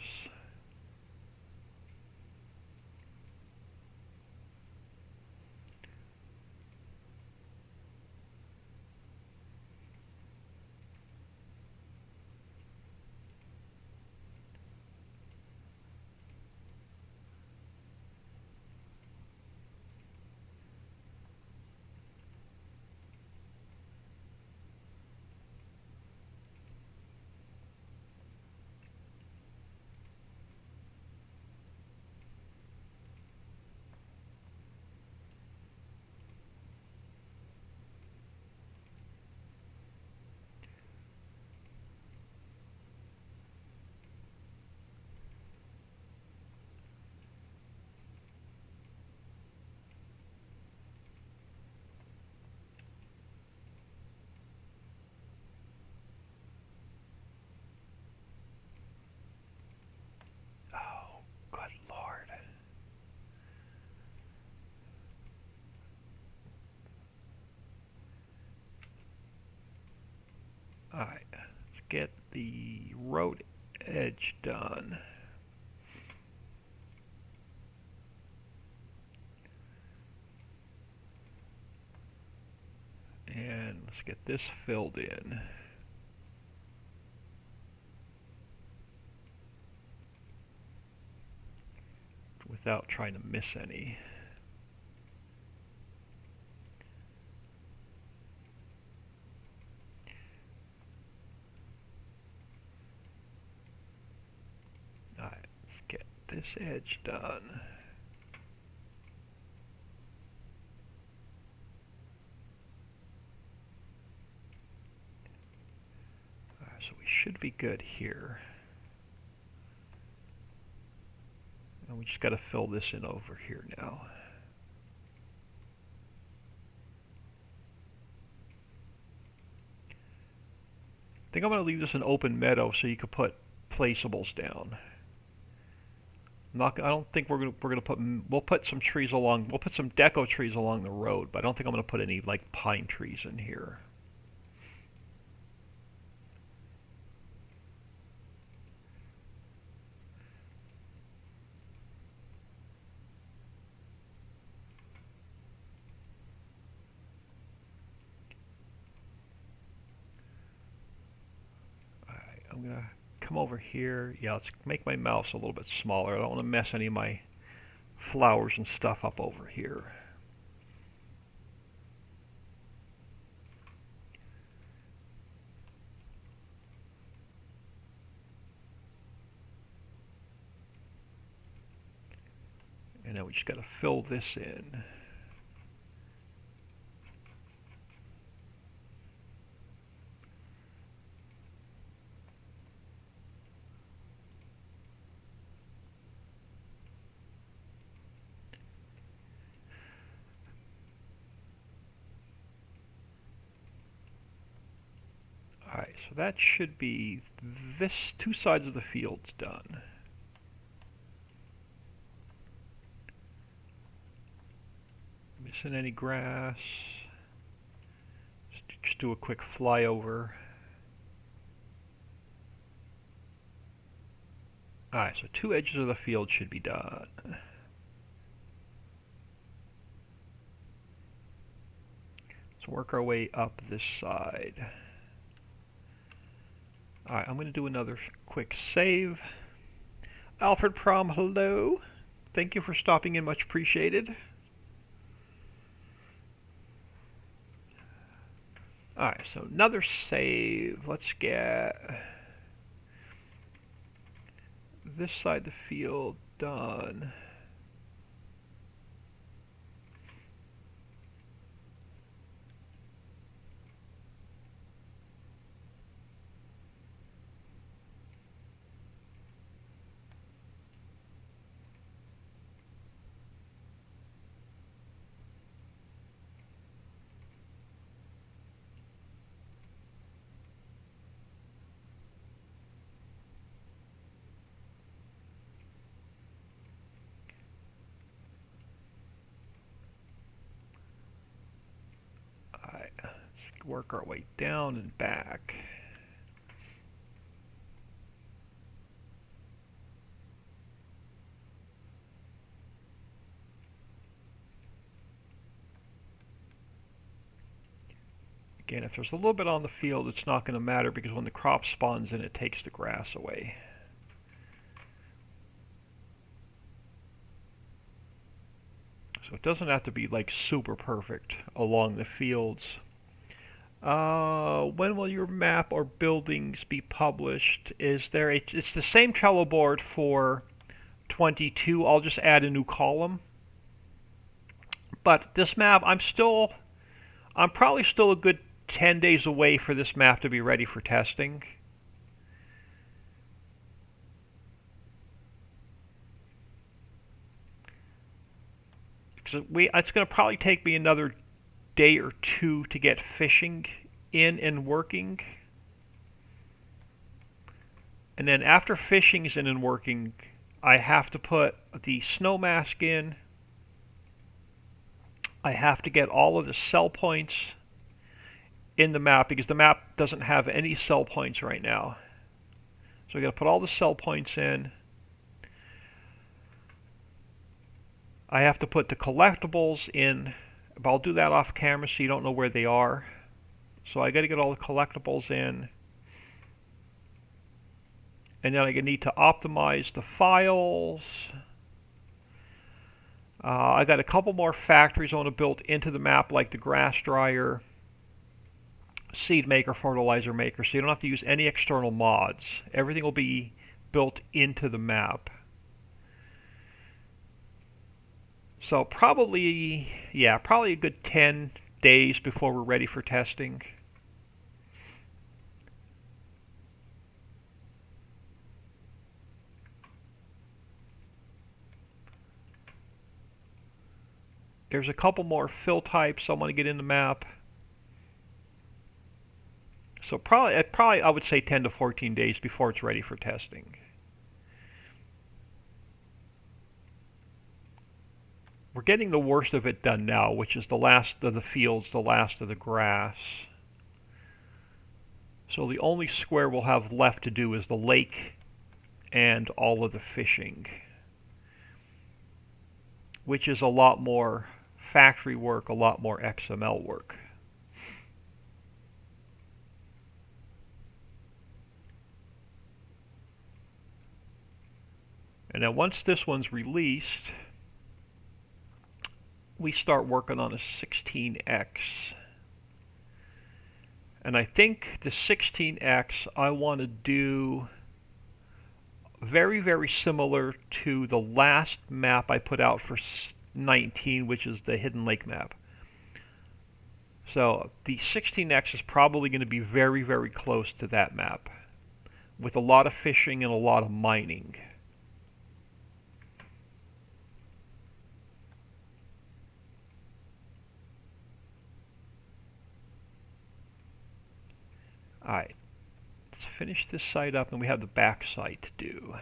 Oh, good Lord. Alright, let's get the road edge done. And let's get this filled in. Without trying to miss any. Alright, let's get this edge done. Alright, so we should be good here. And we just got to fill this in over here now. I think I'm going to leave this an open meadow so you can put placeables down. I don't think we're gonna put. We'll put some trees along. We'll put some deco trees along the road, but I don't think I'm gonna put any like pine trees in here. I'm going to come over here. Yeah, let's make my mouse a little bit smaller. I don't want to mess any of my flowers and stuff up over here. And now we just got to fill this in. Alright, so that should be this two sides of the fields done. Missing any grass? Just do a quick flyover. Alright, so two edges of the field should be done. Let's work our way up this side. Alright, I'm going to do another quick save. Alfred Prom, hello. Thank you for stopping in, much appreciated. Alright, so another save. Let's get this side of the field done. Let's work our way down and back. Again, if there's a little bit on the field, it's not going to matter because when the crop spawns in, it takes the grass away. So it doesn't have to be like super perfect along the fields. When will your map or buildings be published? It's the same Trello board for 22. I'll just add a new column. But this map, I'm probably still a good 10 days away for this map to be ready for testing. It's going to probably take me another day or two to get fishing in and working. And then after fishing's in and working, I have to put the snow mask in. I have to get all of the sell points in the map because the map doesn't have any sell points right now. So I got to put all the sell points in. I have to put the collectibles in, but I'll do that off camera so you don't know where they are. So I got to get all the collectibles in. And then I need to optimize the files. I got a couple more factories I want to build into the map, like the grass dryer, seed maker, fertilizer maker, so you don't have to use any external mods. Everything will be built into the map. So probably a good 10 days before we're ready for testing. There's a couple more fill types I want to get in the map. So probably I would say 10 to 14 days before it's ready for testing. We're getting the worst of it done now, which is the last of the fields, the last of the grass. So the only square we'll have left to do is the lake and all of the fishing, which is a lot more factory work, a lot more XML work. And then once this one's released, we start working on a 16x. And I think the 16x I want to do very, very similar to the last map I put out for 19, which is the Hidden Lake map. So the 16x is probably going to be very, very close to that map, with a lot of fishing and a lot of mining. Alright, let's finish this side up, and we have the back side to do.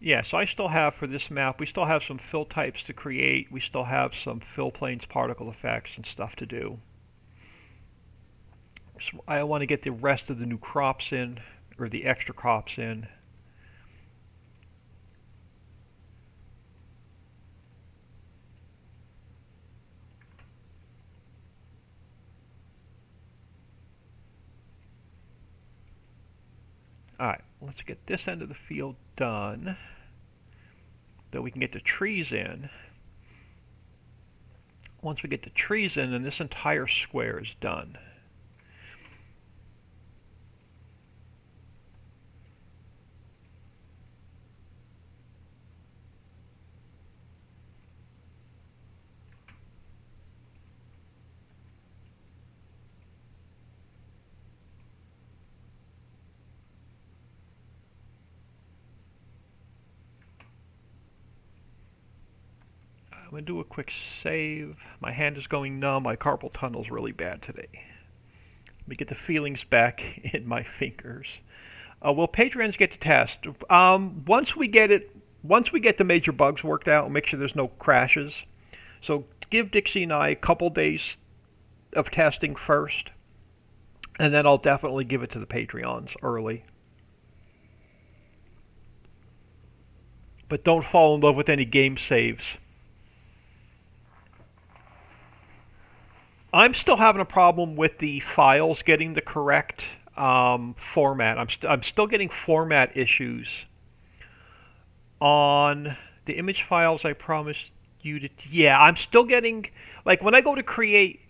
Yeah, so I still have, for this map, we still have some fill types to create. We still have some fill planes, particle effects, and stuff to do. So I want to get the rest of the new crops in, or the extra crops in. Alright, let's get this end of the field done, that we can get the trees in. Once we get the trees in, then this entire square is done. I'm going to do a quick save. My hand is going numb. My carpal tunnel's really bad today. Let me get the feelings back in my fingers. Will Patreons get to test? Once we get the major bugs worked out, we'll make sure there's no crashes. So give Dixie and I a couple days of testing first, and then I'll definitely give it to the Patreons early. But don't fall in love with any game saves. I'm still having a problem with the files getting the correct format. I'm still getting format issues on the image files I promised you to. Yeah, I'm still getting, like, when I go to create,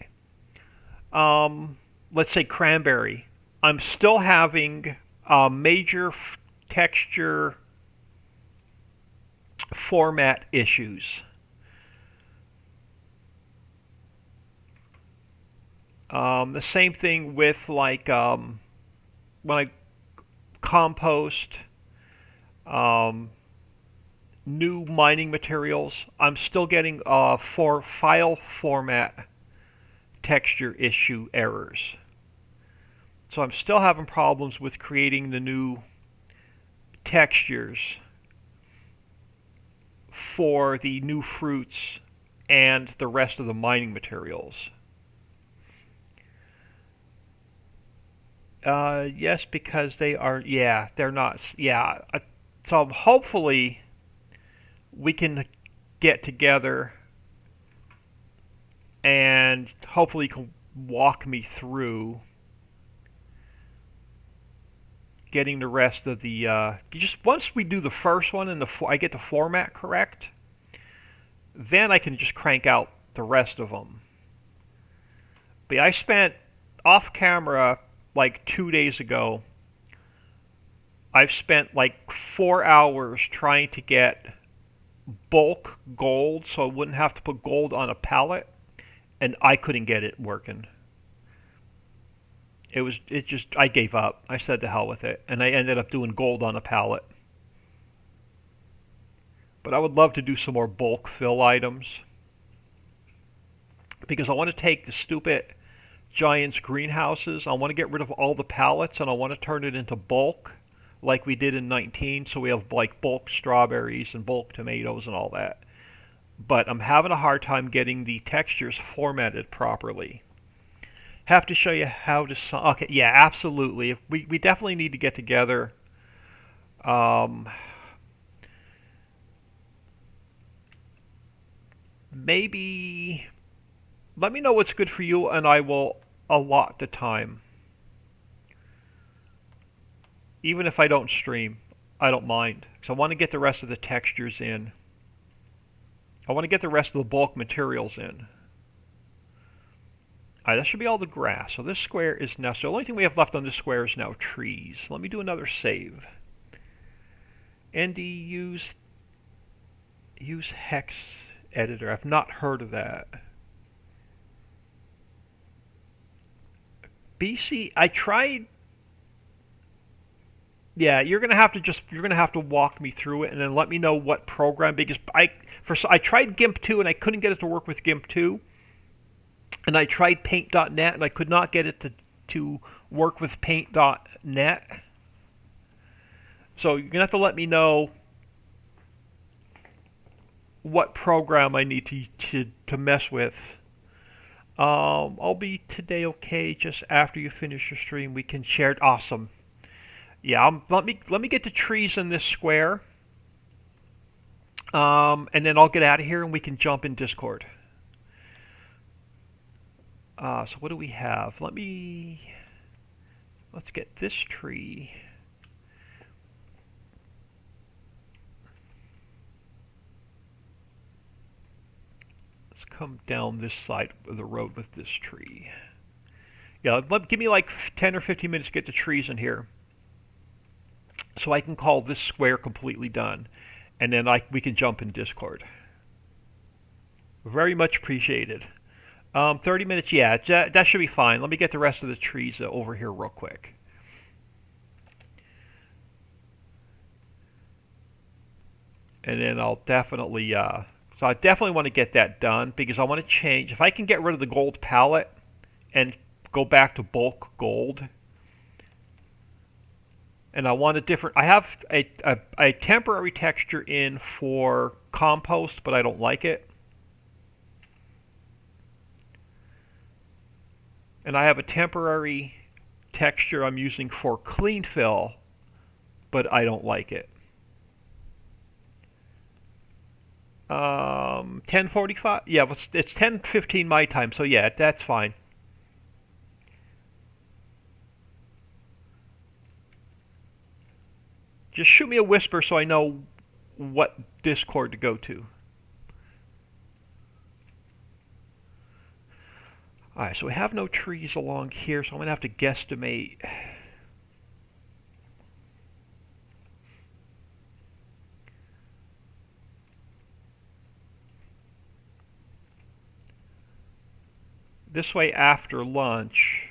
let's say cranberry, I'm still having major texture format issues. The same thing with, like, when I compost new mining materials, I'm still getting for file format texture issue errors. So I'm still having problems with creating the new textures for the new fruits and the rest of the mining materials. Yes, because they are, yeah, they're not, yeah. So hopefully we can get together and hopefully you can walk me through getting the rest of the, just once we do the first one and I get the format correct, then I can just crank out the rest of them. But I spent off camera, like 2 days ago, I've spent like 4 hours trying to get bulk gold so I wouldn't have to put gold on a pallet, and I couldn't get it working. I gave up. I said to hell with it, and I ended up doing gold on a pallet. But I would love to do some more bulk fill items, because I want to take the stupid Giant's greenhouses, I want to get rid of all the pallets, and I want to turn it into bulk like we did in 19, so we have like bulk strawberries and bulk tomatoes and all that. But I'm having a hard time getting the textures formatted properly. Have to show you how to sign. Okay, yeah, absolutely. We definitely need to get together. Um, Maybe let me know what's good for you, and I will allot the time. Even if I don't stream, I don't mind. Because I want to get the rest of the textures in. I want to get the rest of the bulk materials in. Alright, that should be all the grass. So this square is now. So the only thing we have left on this square is now trees. Let me do another save. ND use hex editor. I've not heard of that. BC, I tried. Yeah, you're gonna have to walk me through it and then let me know what program, because I tried GIMP 2 and I couldn't get it to work with GIMP 2, and I tried Paint.net and I could not get it to work with Paint.net. So you're gonna have to let me know what program I need to mess with. I'll be today okay. Just after you finish your stream, we can share it. Awesome. Yeah, let me get the trees in this square, and then I'll get out of here and we can jump in Discord. So what do we have? Let's get this tree. Let's come down this side of the road with this tree. Yeah, give me like 10 or 15 minutes to get the trees in here, so I can call this square completely done, and then we can jump in Discord. Very much appreciated. 30 minutes, yeah, that should be fine. Let me get the rest of the trees over here real quick. And then I'll definitely, so I definitely want to get that done, because I want to change. If I can get rid of the gold palette and go back to bulk gold, and I want a different. I have a temporary texture in for compost, but I don't like it. And I have a temporary texture I'm using for clean fill, but I don't like it. 10:45. Yeah, it's 10:15 my time, so yeah, that's fine. Just shoot me a whisper so I know what Discord to go to. Alright, so we have no trees along here, so I'm going to have to guesstimate. This way, after lunch,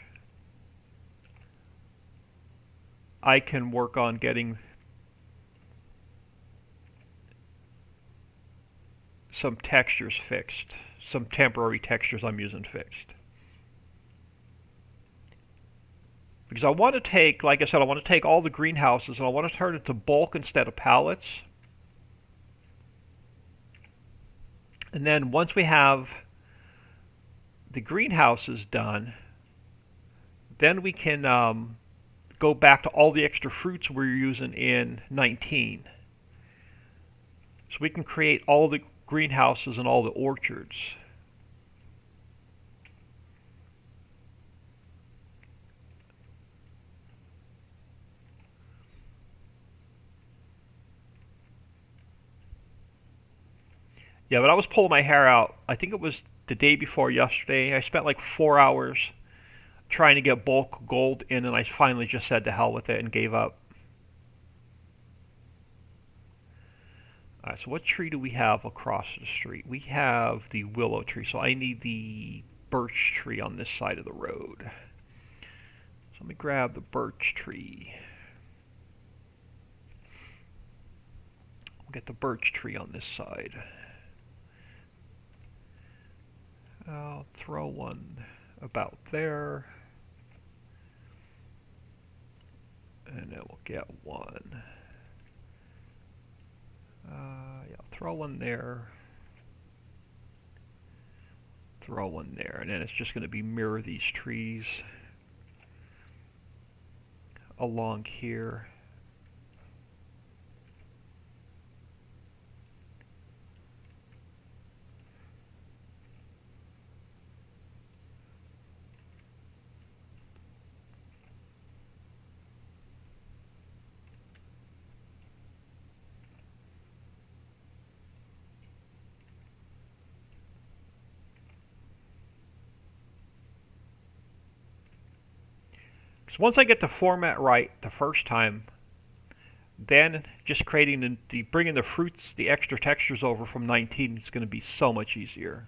I can work on getting some textures fixed. Some temporary textures I'm using fixed. Because I want to take, like I said, I want to take all the greenhouses and I want to turn it to bulk instead of pallets. And then once we have the greenhouses done, then we can go back to all the extra fruits we're using in 19. So we can create all the greenhouses and all the orchards. Yeah, but I was pulling my hair out. I think it was the day before yesterday. I spent like 4 hours trying to get bulk gold in, and I finally just said to hell with it and gave up. Alright, so what tree do we have across the street? We have the willow tree, so I need the birch tree on this side of the road. So let me grab the birch tree. We'll get the birch tree on this side. I'll throw one about there. And then we'll get one. Yeah, I'll throw one there. throw one there, and then it's just going to be mirror these trees along here. So once I get the format right the first time, then just creating bringing the fruits, the extra textures over from 19 is going to be so much easier.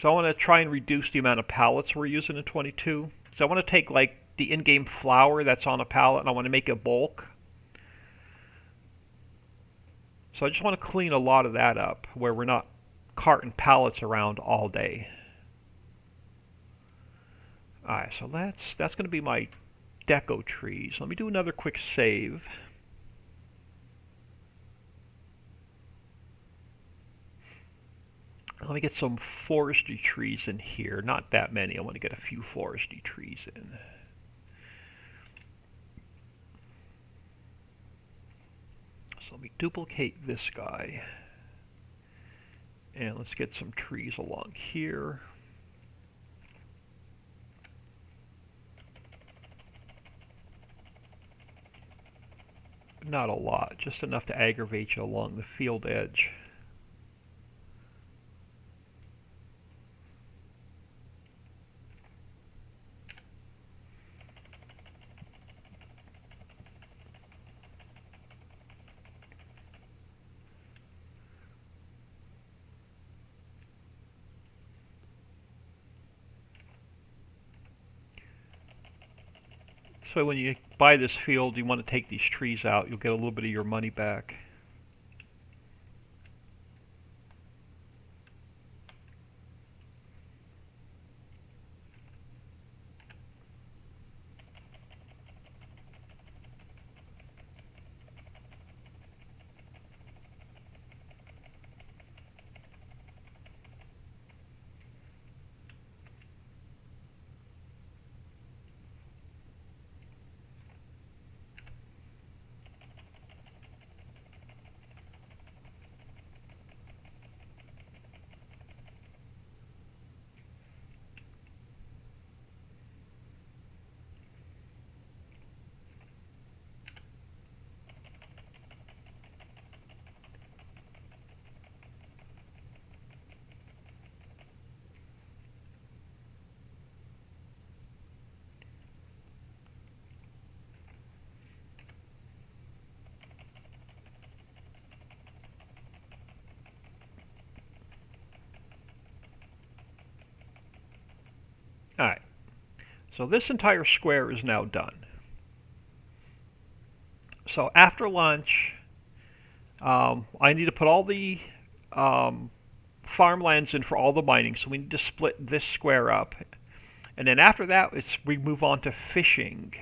So I want to try and reduce the amount of palettes we're using in 22. So I want to take like the in-game flower that's on a palette and I want to make it bulk. So I just want to clean a lot of that up where we're not carting pallets around all day. Alright, so that's going to be my deco trees. Let me do another quick save. Let me get some forestry trees in here. Not that many. I want to get a few forestry trees in. So let me duplicate this guy. And let's get some trees along here. Not a lot, just enough to aggravate you along the field edge. So when you buy this field, you want to take these trees out, you'll get a little bit of your money back. Alright, so this entire square is now done. So after lunch, I need to put all the farmlands in for all the mining, so we need to split this square up. And then after that, we move on to fishing.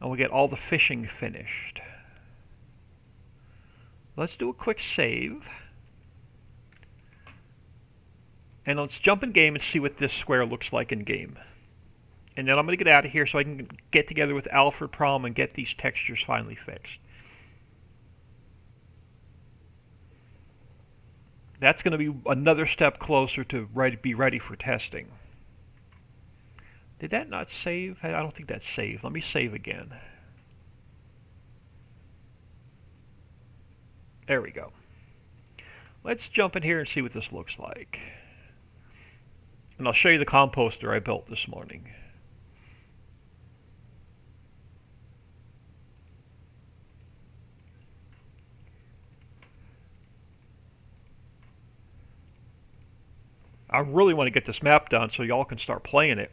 And we'll get all the fishing finished. Let's do a quick save. And let's jump in game and see what this square looks like in game. And then I'm going to get out of here so I can get together with Alfred Prom and get these textures finally fixed. That's going to be another step closer to be ready for testing. Did that not save? I don't think that's saved. Let me save again. There we go. Let's jump in here and see what this looks like. And I'll show you the composter I built this morning. I really want to get this map done so y'all can start playing it.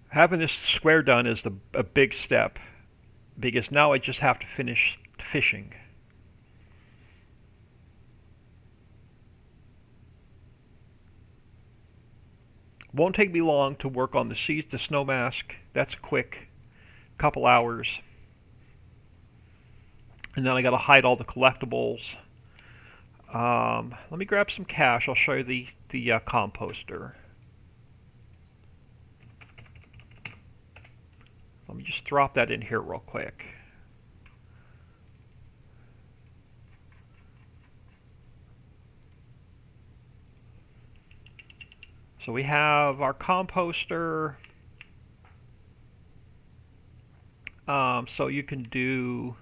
Having this square done is a big step, because now I just have to finish fishing. Won't take me long to work on the snow mask. That's quick, couple hours. And then I got to hide all the collectibles. Let me grab some cash. I'll show you the composter. Let me just drop that in here real quick. So we have our composter. So you can do.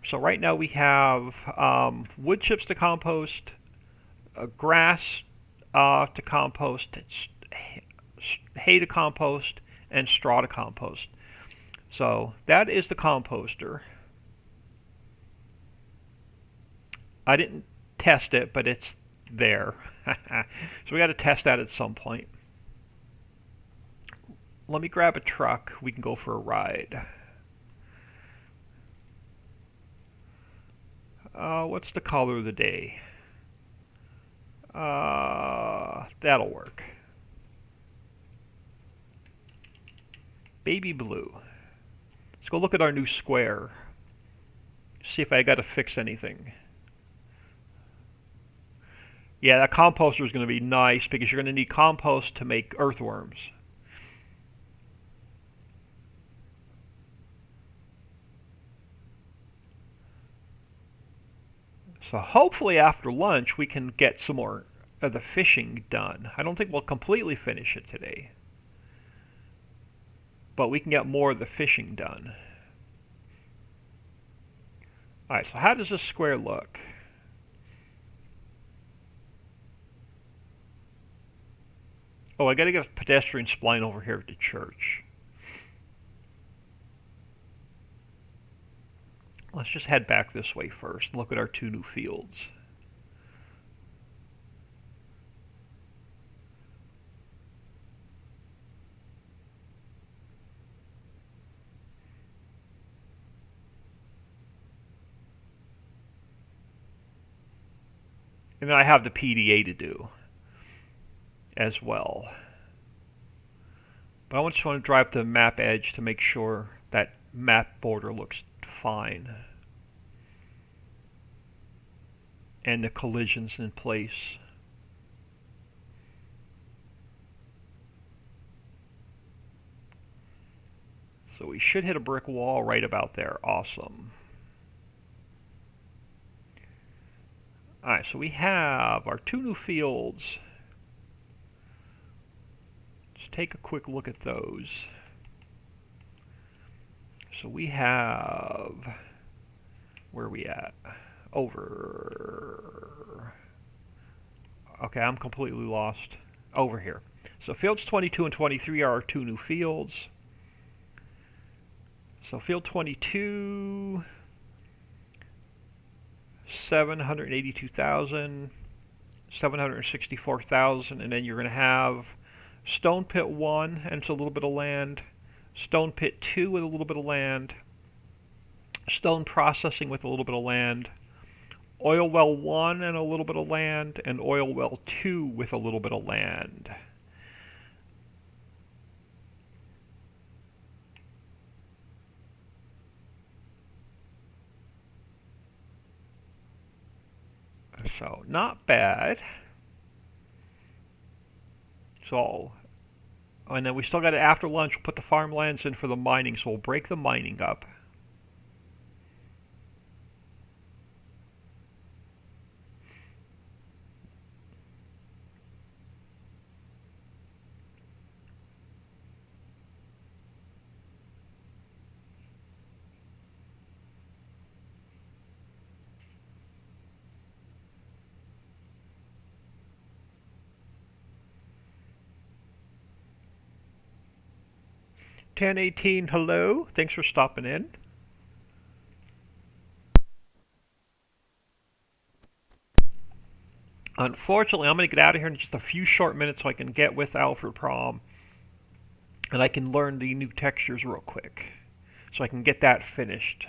So right now we have wood chips to compost, grass to compost, hay to compost, and straw to compost. So that is the composter. I didn't test it, but it's there. So we got to test that at some point. Let me grab a truck. We can go for a ride. What's the color of the day? That'll work. Baby blue. Let's go look at our new square. See if I got to fix anything. Yeah, that composter is going to be nice because you're going to need compost to make earthworms. So hopefully after lunch we can get some more of the fishing done. I don't think we'll completely finish it today, but we can get more of the fishing done. Alright, so how does this square look? Oh, I gotta get a pedestrian spline over here at the church. Let's just head back this way first and look at our two new fields. And then I have the PDA to do as well. But I just want to drive the map edge to make sure that map border looks fine. And the collisions in place. So we should hit a brick wall right about there. Awesome. Alright, so we have our two new fields. Let's take a quick look at those. So we have... Where are we at? Over... Okay, I'm completely lost. Over here. So fields 22 and 23 are our two new fields. So field 22... 782,000, 764,000, and then you're going to have Stone Pit 1, and it's a little bit of land, Stone Pit 2 with a little bit of land, Stone Processing with a little bit of land, Oil Well 1 and a little bit of land, and Oil Well 2 with a little bit of land. So, not bad. So, and then we still got to, after lunch, we'll put the farmlands in for the mining, so we'll break the mining up. Day13, hello. Thanks for stopping in. Unfortunately, I'm going to get out of here in just a few short minutes so I can get with Alfred Prom and I can learn the new textures real quick so I can get that finished.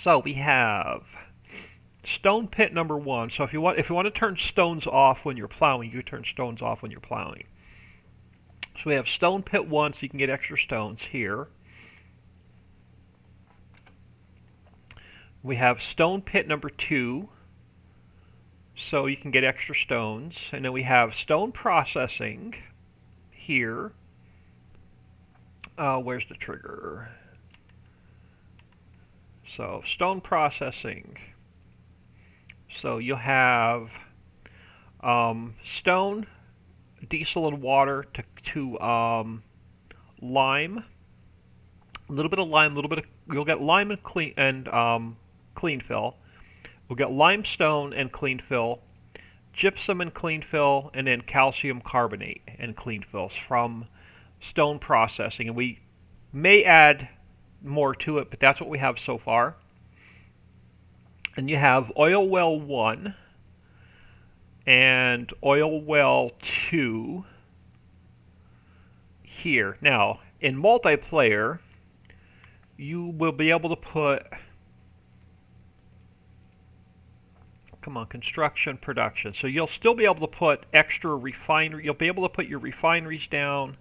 So we have stone pit number 1. So if you want to turn stones off when you're plowing, you turn stones off when you're plowing. So we have stone pit 1, so you can get extra stones here. We have stone pit number 2, so you can get extra stones. And then we have stone processing here. Where's the trigger? So stone processing. So you'll have stone, diesel, and water to lime. A little bit of lime, a little bit of, you'll get lime and clean fill. We'll get limestone and clean fill, gypsum and clean fill, and then calcium carbonate and clean fills from stone processing. And we may add more to it, but that's what we have so far. And you have oil well 1 and oil well 2 here. Now, in multiplayer, you will be able to put, come on, construction, production. So you'll still be able to put extra refinery. You'll be able to put your refineries down.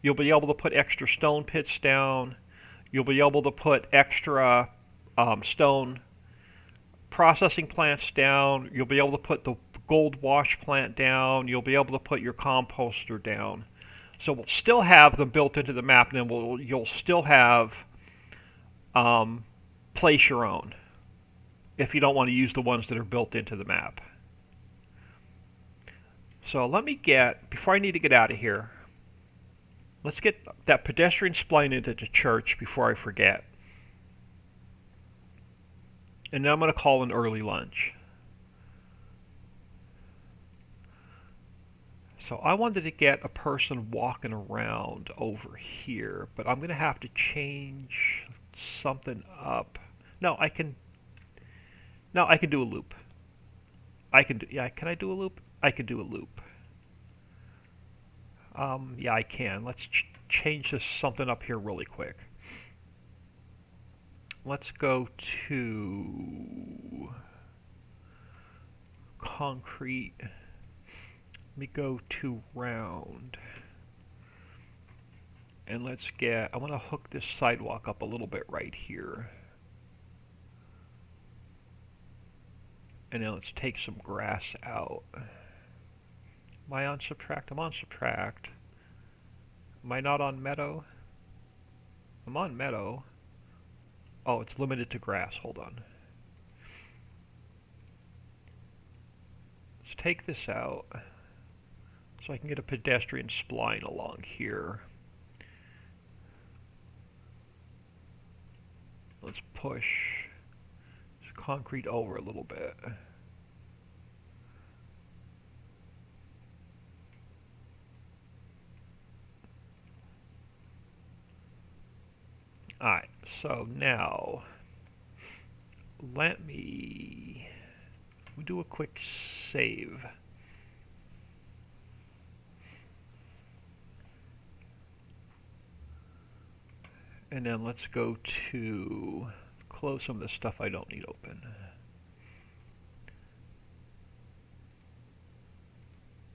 You'll be able to put extra stone pits down. You'll be able to put extra stone processing plants down. You'll be able to put the gold wash plant down. You'll be able to put your composter down. So we'll still have them built into the map, and then you'll still have place your own if you don't want to use the ones that are built into the map. So let me get, before I need to get out of here, let's get that pedestrian spline into the church before I forget. And then I'm going to call an early lunch. So I wanted to get a person walking around over here, but I'm going to have to change something up. No, I can do a loop. Can I do a loop? I can do a loop. Yeah, I can. Let's change this something up here really quick. Let's go to concrete. Let me go to round. And let's get, I want to hook this sidewalk up a little bit right here. And then let's take some grass out. Am I on subtract? I'm on subtract. Am I not on meadow? I'm on meadow. Oh, it's limited to grass. Hold on. Let's take this out so I can get a pedestrian spline along here. Let's push this concrete over a little bit. Alright, so now let me do a quick save. And then let's go to close some of the stuff I don't need open.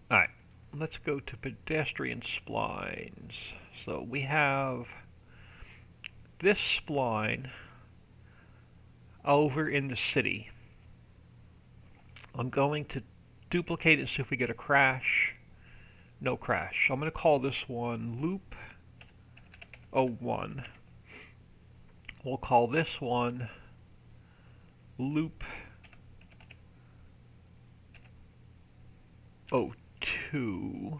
Alright, let's go to pedestrian splines. So we have this spline over in the city. I'm going to duplicate it, see if we get a crash. No crash. I'm going to call this one loop 01. We'll call this one loop 02.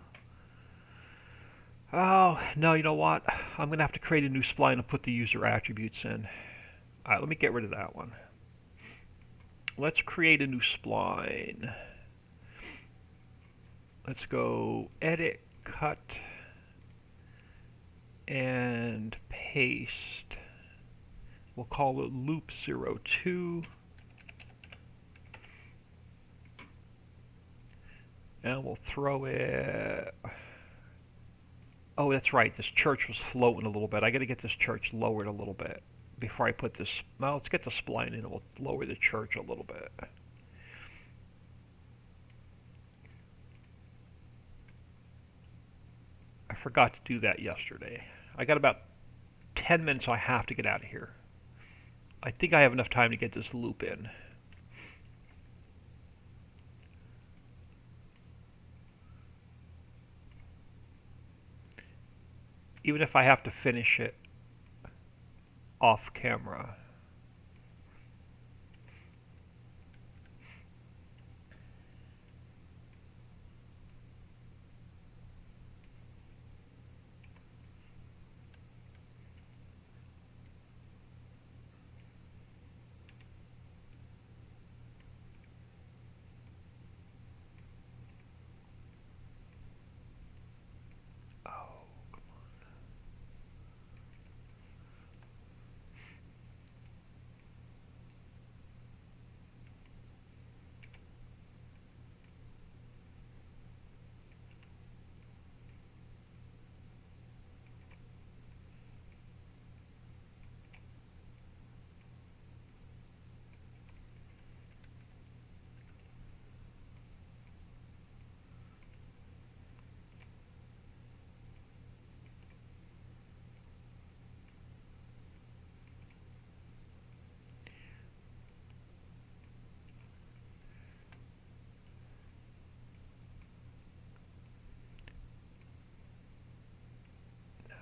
Oh, no, you know what? I'm going to have to create a new spline and put the user attributes in. Alright, let me get rid of that one. Let's create a new spline. Let's go edit, cut, and paste. We'll call it loop 02. And we'll throw it... Oh, that's right. This church was floating a little bit. I got to get this church lowered a little bit. before I put this. Well, let's get the spline in and we'll lower the church a little bit. I forgot to do that yesterday. I got about 10 minutes, so I have to get out of here. I think I have enough time to get this loop in. Even if I have to finish it off camera.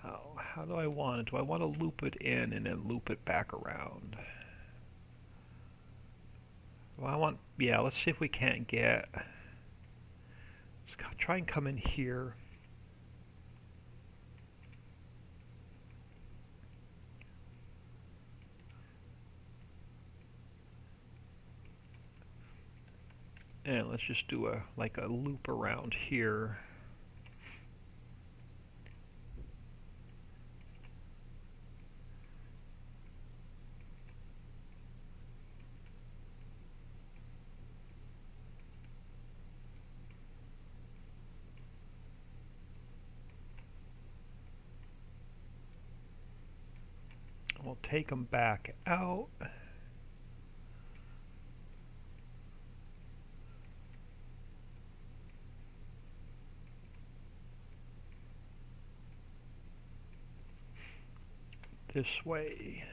Now, how do I want it? Do I want to loop it in and then loop it back around? Well, yeah, let's see if we can't get, let's try and come in here. And let's just do like a loop around here. We'll take them back out. This way.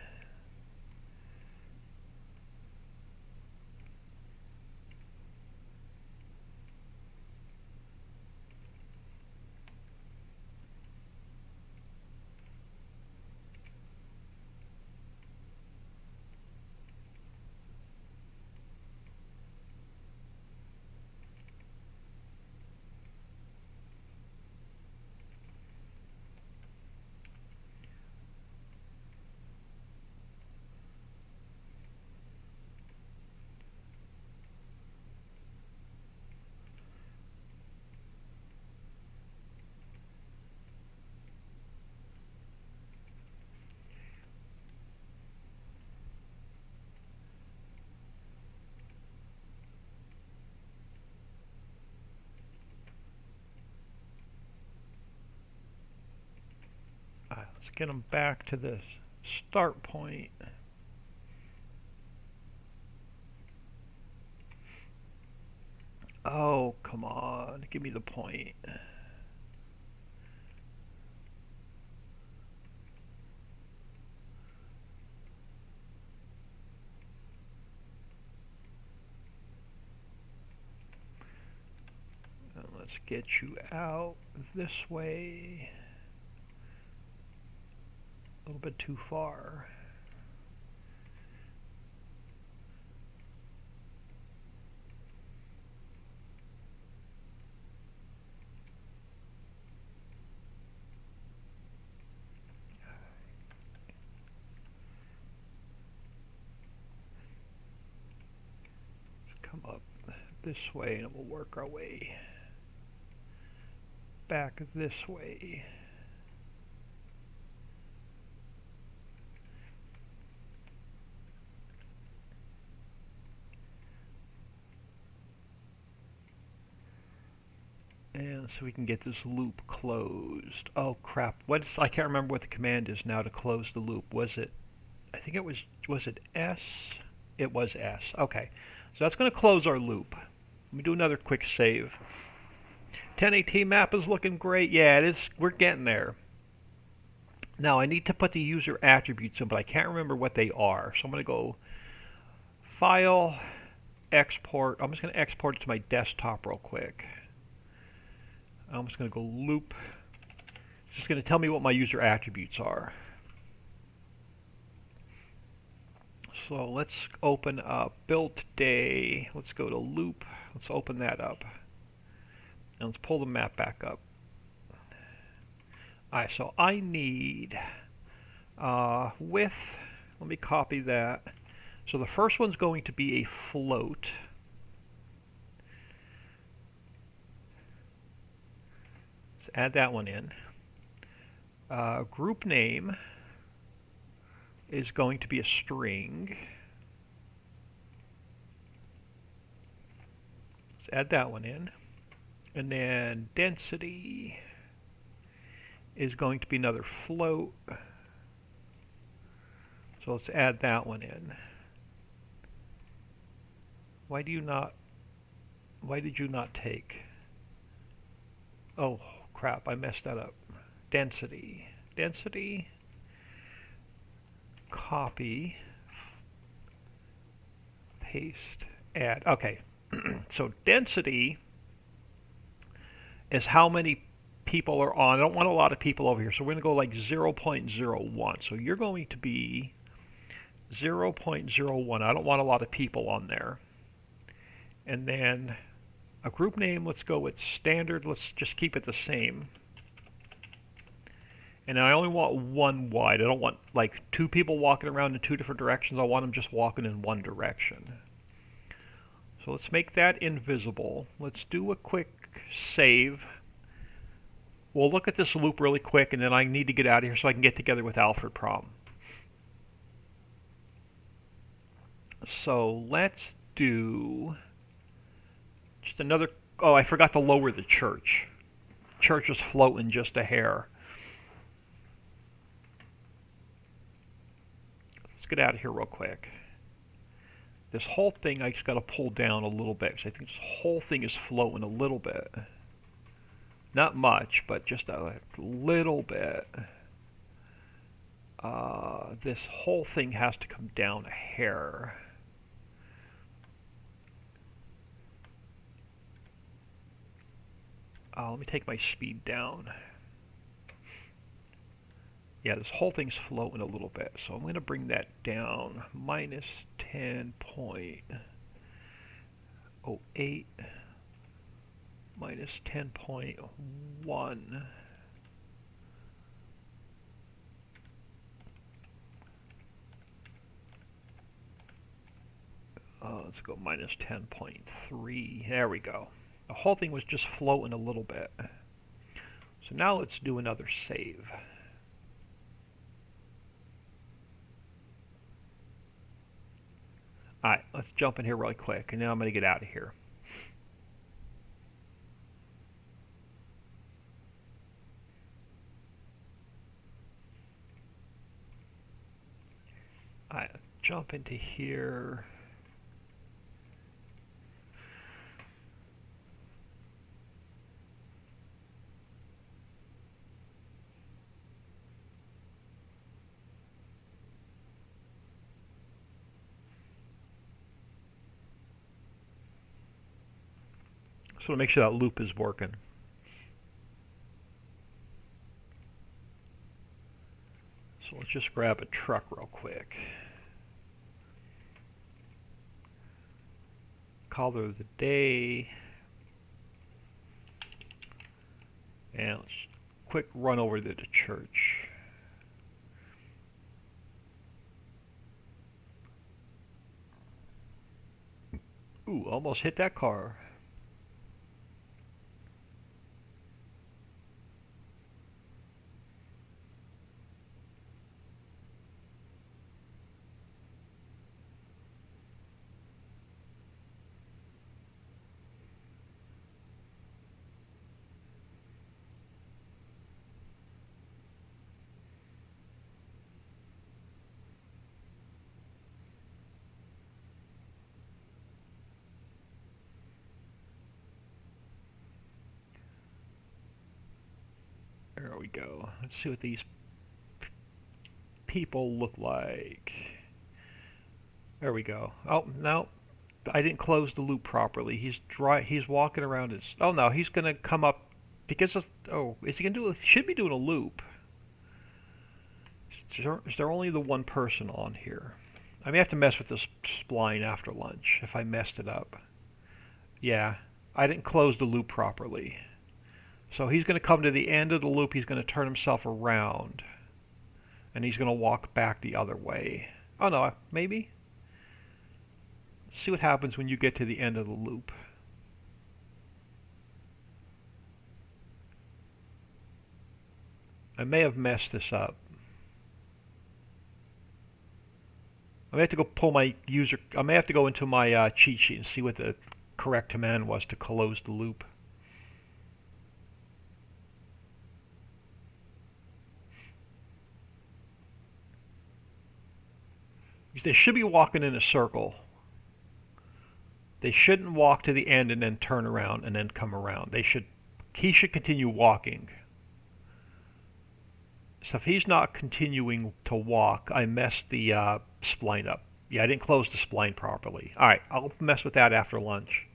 Let's get them back to the start point. Oh, come on. Give me the point. And let's get you out this way. A little bit too far. Come up this way and we'll work our way back this way. And so we can get this loop closed. Oh crap, I can't remember what the command is now to close the loop. Was it, I think it was it S? It was S. Okay. So that's going to close our loop. Let me do another quick save. 1018 map is looking great. Yeah, it is. We're getting there. Now I need to put the user attributes in, but I can't remember what they are. So I'm going to go File, Export. I'm just going to export it to my desktop real quick. I'm just going to go loop. It's just going to tell me what my user attributes are. So let's open up build today. Let's go to loop. Let's open that up. And let's pull the map back up. Alright, so I need width. Let me copy that. So the first one's going to be a float. Let's add that one in. Group name is going to be a string. Let's add that one in. And then density is going to be another float. So let's add that one in. Why did you not take? Oh crap, I messed that up. Density. Copy. Paste. Add. Okay. So density is how many people are on. I don't want a lot of people over here, so we're going to go like 0.01. So you're going to be 0.01. I don't want a lot of people on there. And then a group name, let's go with standard. Let's just keep it the same. And I only want one wide. I don't want like two people walking around in two different directions. I want them just walking in one direction. So let's make that invisible. Let's do a quick save. We'll look at this loop really quick, and then I need to get out of here so I can get together with Alfred Prom. So let's do just another. Oh, I forgot to lower the church. Church is floating just a hair. Let's get out of here real quick. This whole thing I just got to pull down a little bit. So I think this whole thing is floating a little bit. Not much, but just a little bit. This whole thing has to come down a hair. Let me take my speed down. Yeah, this whole thing's floating a little bit, so I'm going to bring that down. Minus 10.08. Minus 10.1. Let's go minus 10.3. There we go. The whole thing was just floating a little bit. So now let's do another save. Alright, let's jump in here really quick, and then I'm going to get out of here. Alright, jump into here. So to make sure that loop is working. So let's just grab a truck real quick. Color of the day. And let's quick run over to the church. Ooh, almost hit that car. go. Let's see what these people look like. There we go. Oh, no. I didn't close the loop properly. He's walking around his... Oh, no. He's going to come up because of... Oh, is he going to do... Should be doing a loop. Is there only the one person on here? I may have to mess with this spline after lunch if I messed it up. Yeah. I didn't close the loop properly. So he's going to come to the end of the loop. He's going to turn himself around. And he's going to walk back the other way. Oh, no. Maybe? See what happens when you get to the end of the loop. I may have messed this up. I may have to go pull my user... I may have to go into my cheat sheet and see what the correct command was to close the loop. They should be walking in a circle. They shouldn't walk to the end and then turn around and then come around. He should continue walking. So if he's not continuing to walk, I messed the spline up. Yeah, I didn't close the spline properly. All right, I'll mess with that after lunch.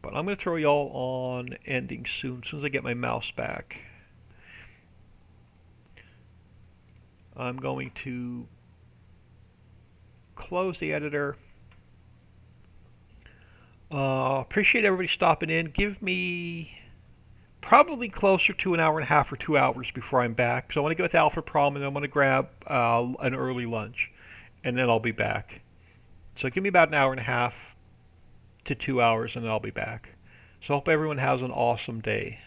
But I'm going to throw y'all on ending soon, as soon as I get my mouse back. I'm going to close the editor. Appreciate everybody stopping in. Give me probably closer to an hour and a half or 2 hours before I'm back. So I want to get with Alfred Prom and I'm going to grab an early lunch. And then I'll be back. So give me about an hour and a half to 2 hours and then I'll be back. So I hope everyone has an awesome day.